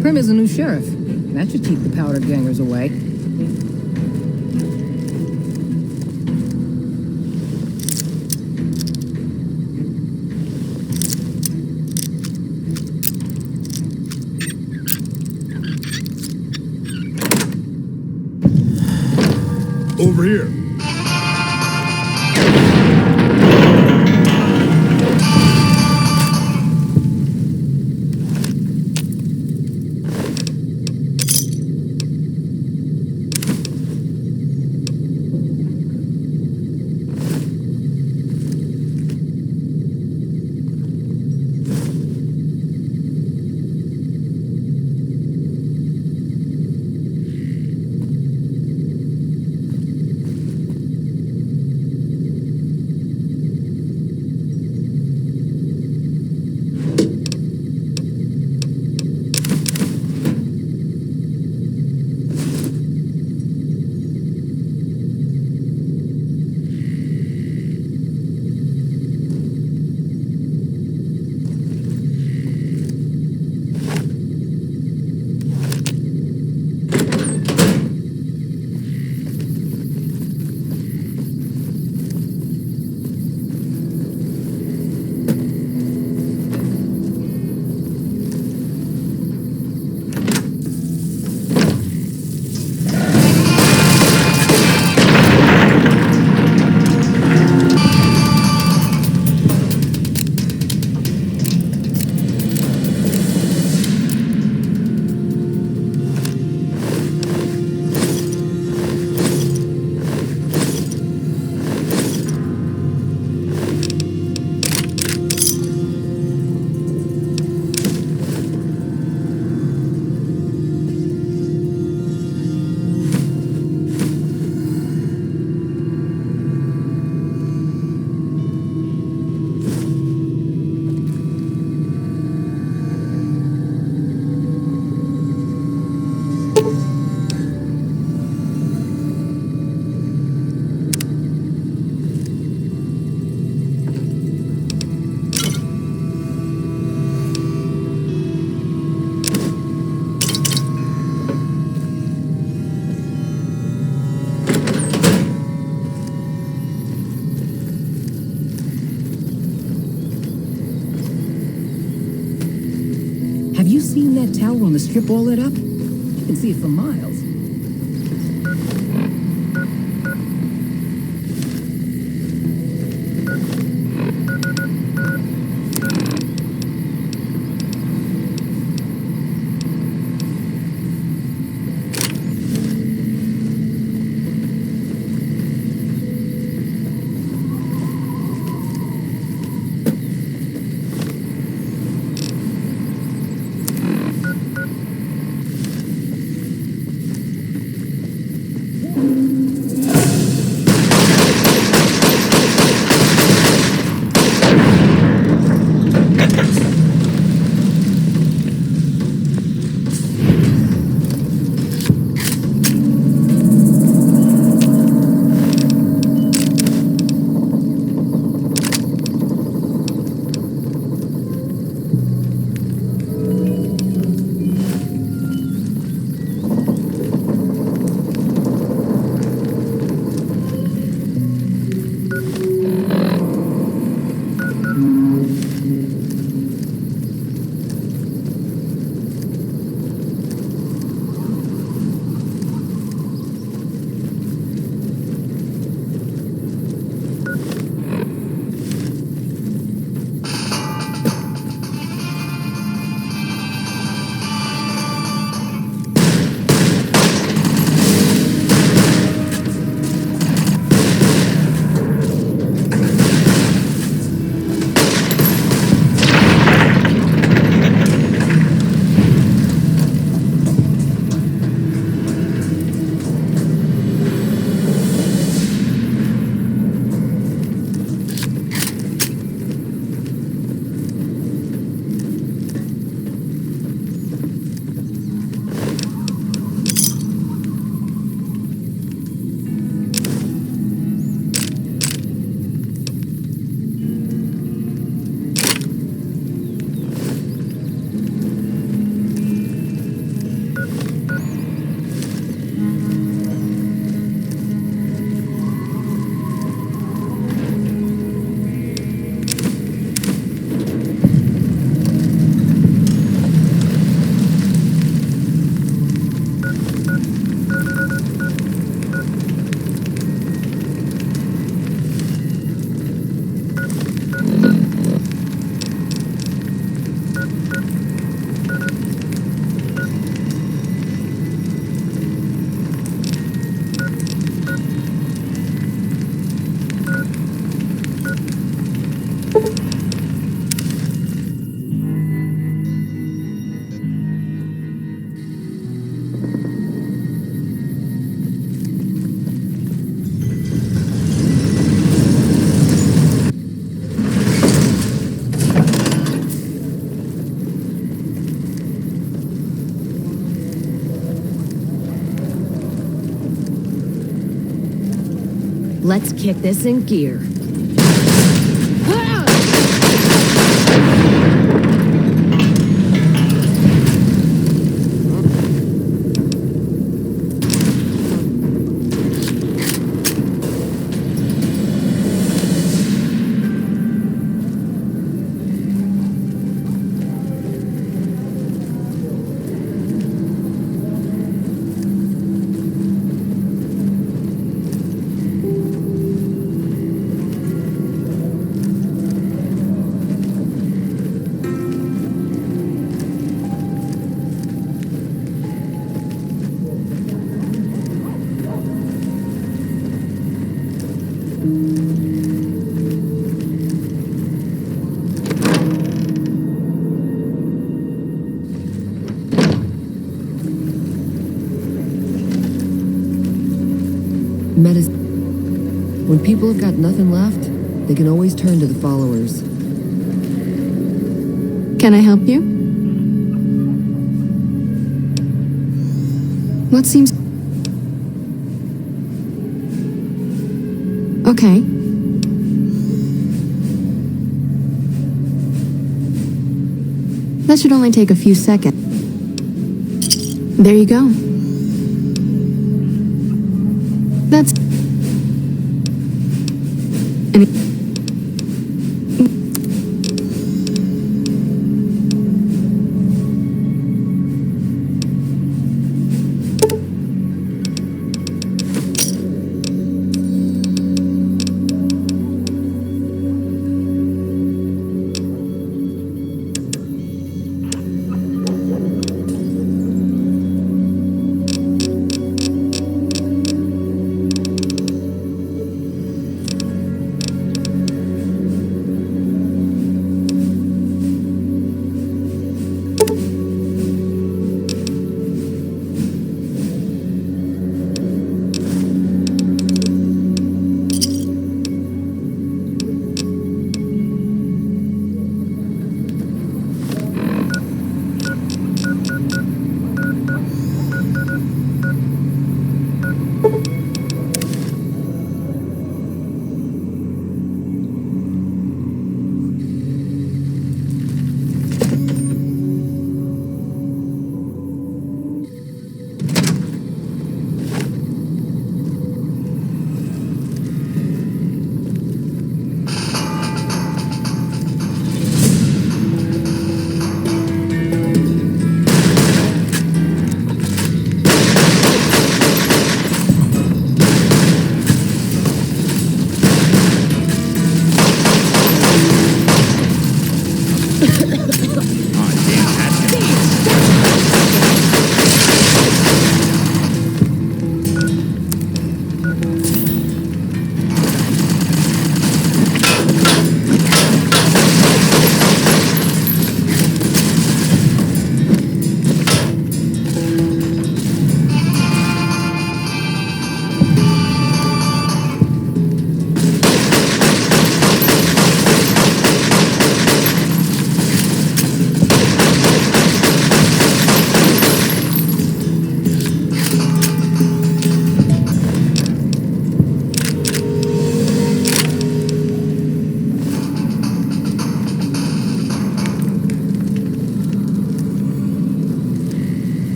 Prim is a new sheriff. That should keep the powder gangers away. Over here. tower on the strip all lit up? You can see it for miles. Let's kick this in gear. Medicine. When people have got nothing left, they can always turn to the followers. Can I help you? What seems... Okay. That should only take a few seconds. There you go. That's...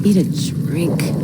Need a drink.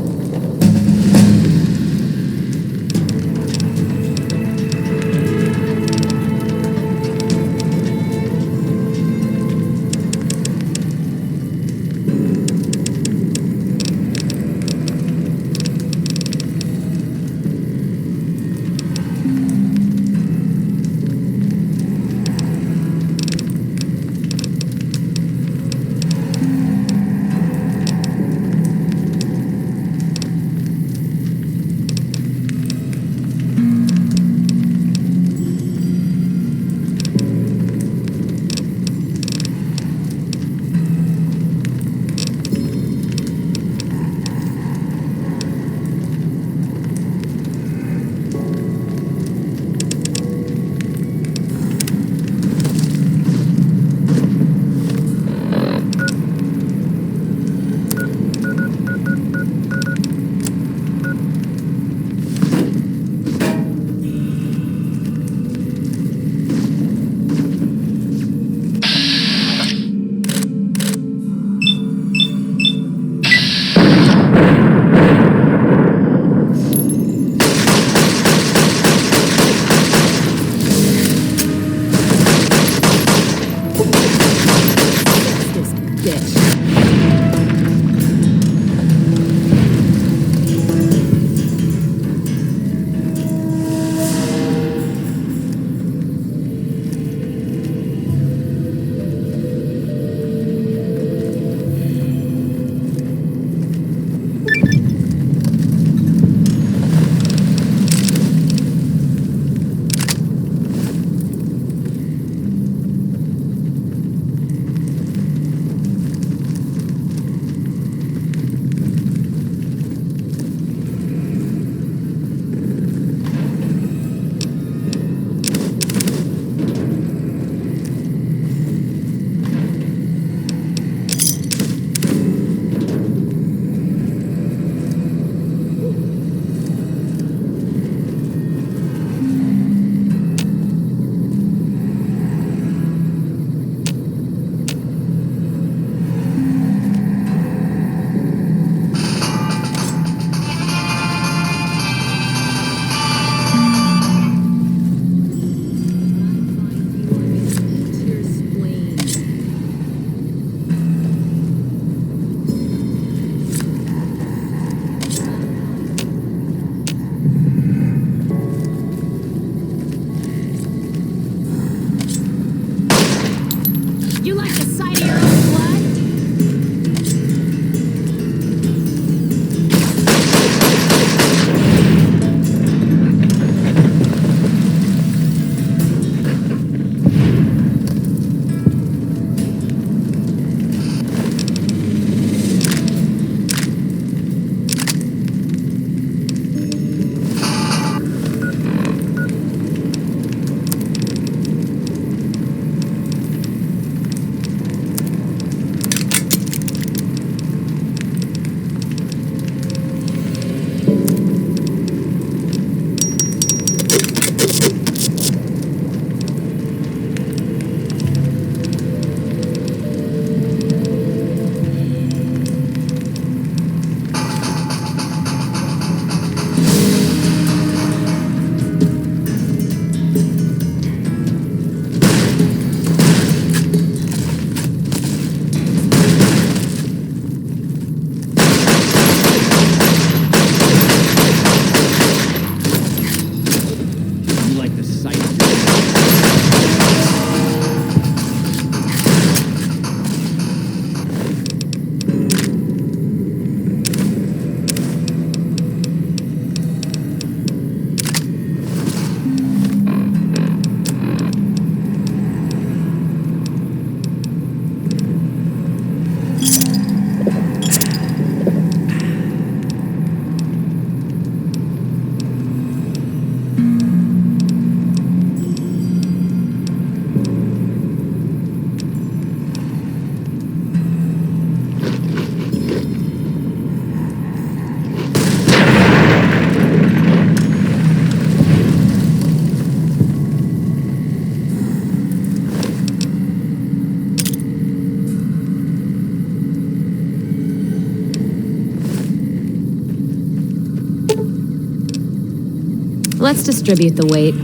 Let's distribute the weight.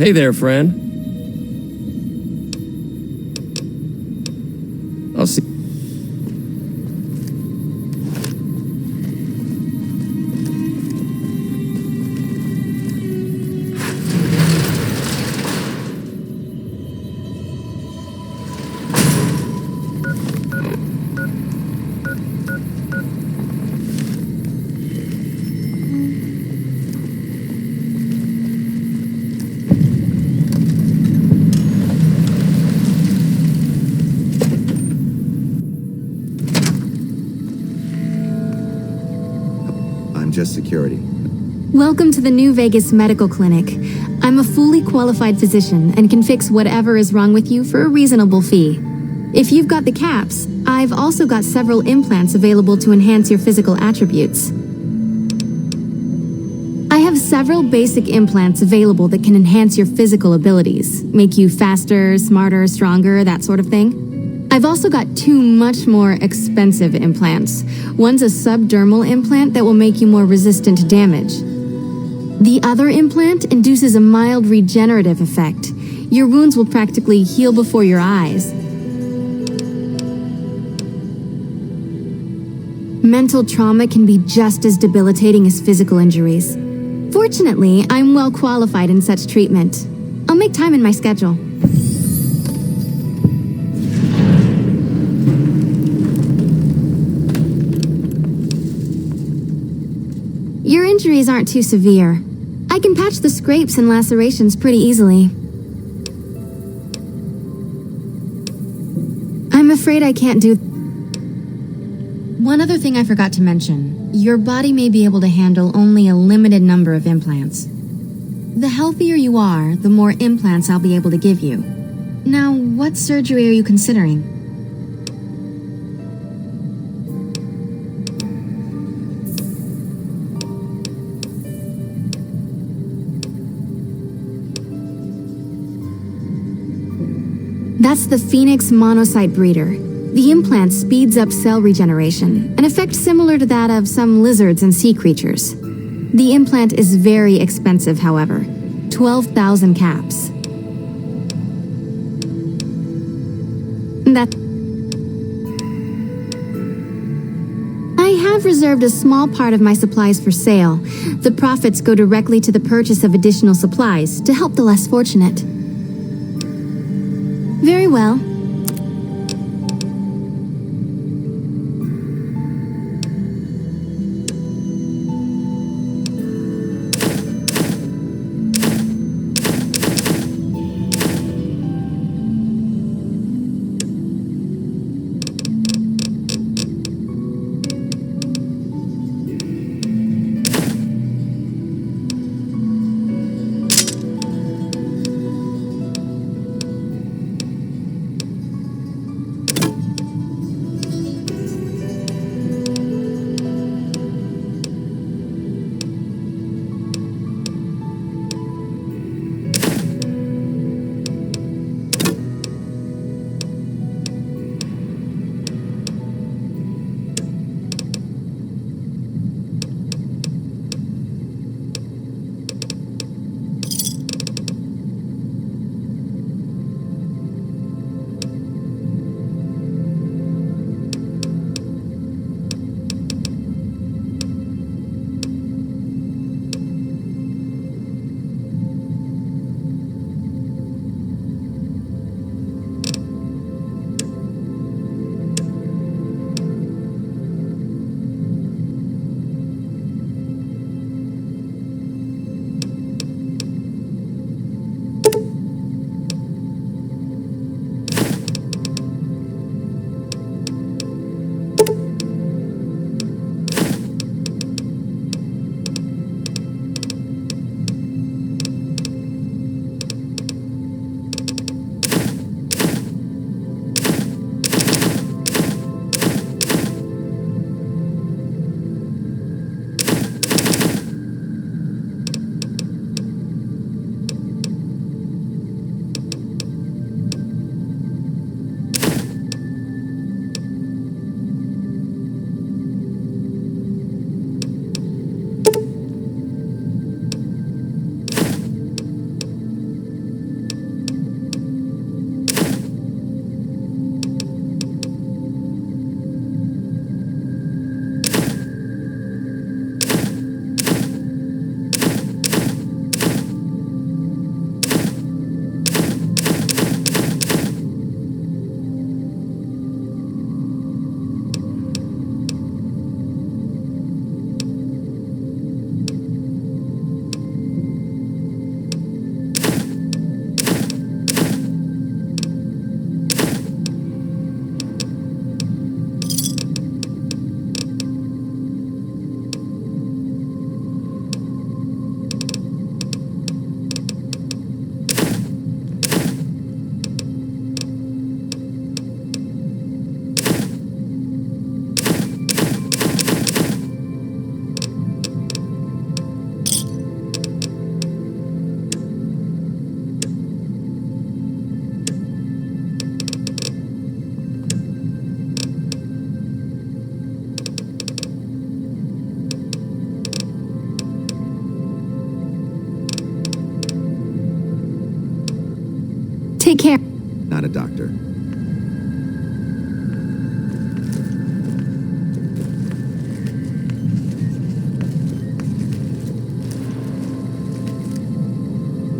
Hey there, friend. I'll see. Just security. Welcome to the New Vegas Medical Clinic. I'm a fully qualified physician and can fix whatever is wrong with you for a reasonable fee. If you've got the caps, I've also got several implants available to enhance your physical attributes. I have several basic implants available that can enhance your physical abilities, make you faster, smarter, stronger, that sort of thing. I've also got two much more expensive implants. One's a subdermal implant that will make you more resistant to damage. The other implant induces a mild regenerative effect. Your wounds will practically heal before your eyes. Mental trauma can be just as debilitating as physical injuries. Fortunately, I'm well qualified in such treatment. I'll make time in my schedule. Your injuries aren't too severe. I can patch the scrapes and lacerations pretty easily. I'm afraid I can't do... One other thing I forgot to mention. Your body may be able to handle only a limited number of implants. The healthier you are, the more implants I'll be able to give you. Now, what surgery are you considering? That's the Phoenix monocyte breeder. The implant speeds up cell regeneration, an effect similar to that of some lizards and sea creatures. The implant is very expensive, however. 12,000 caps. I have reserved a small part of my supplies for sale. The profits go directly to the purchase of additional supplies to help the less fortunate. Very well.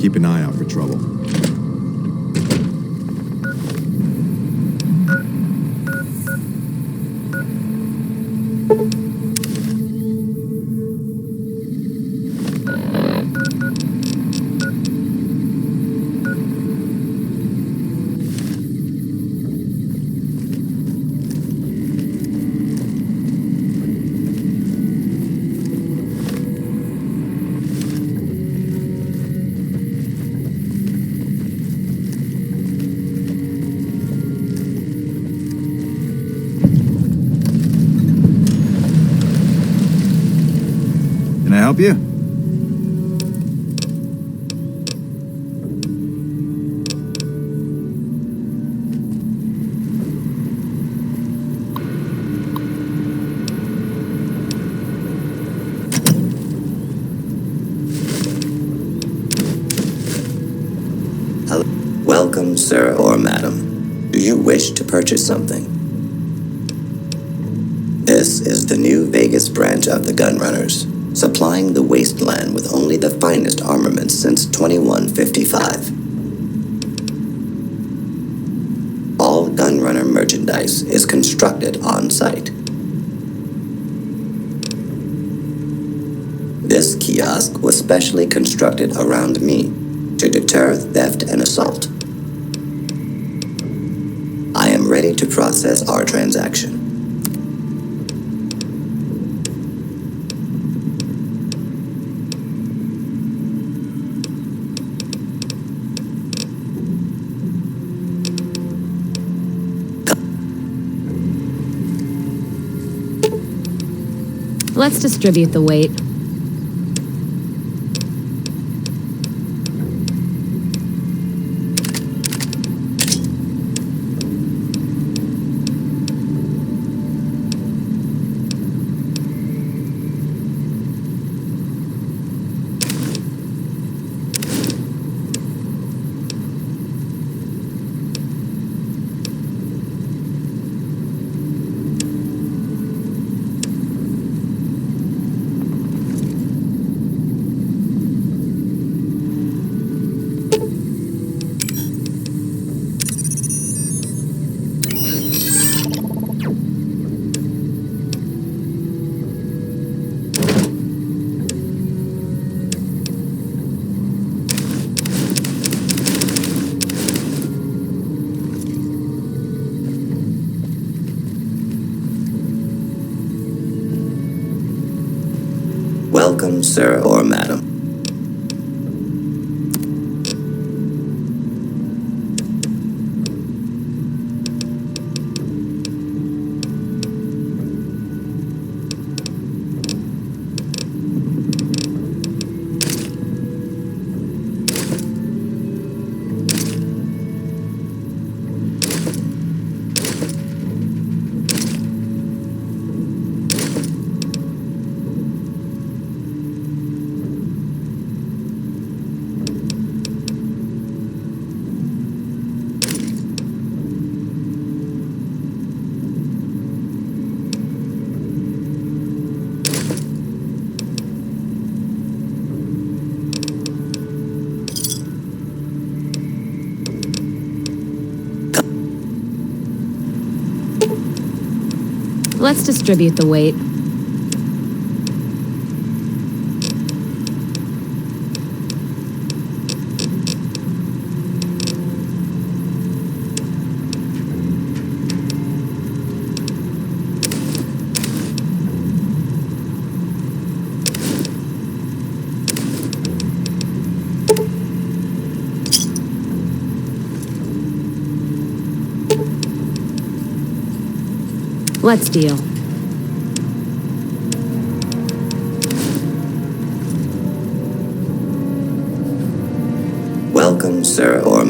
Keep an eye out for trouble. Can I help you? Welcome, sir or madam. Do you wish to purchase something? This is the new Vegas branch of the Gunrunners, supplying the wasteland with only the finest armaments since 2155. All Gunrunner merchandise is constructed on site. This kiosk was specially constructed around me to deter theft and assault. I am ready to process our transaction. Let's distribute the weight. Welcome, sir or madam. Let's distribute the weight. Let's deal. Welcome, sir or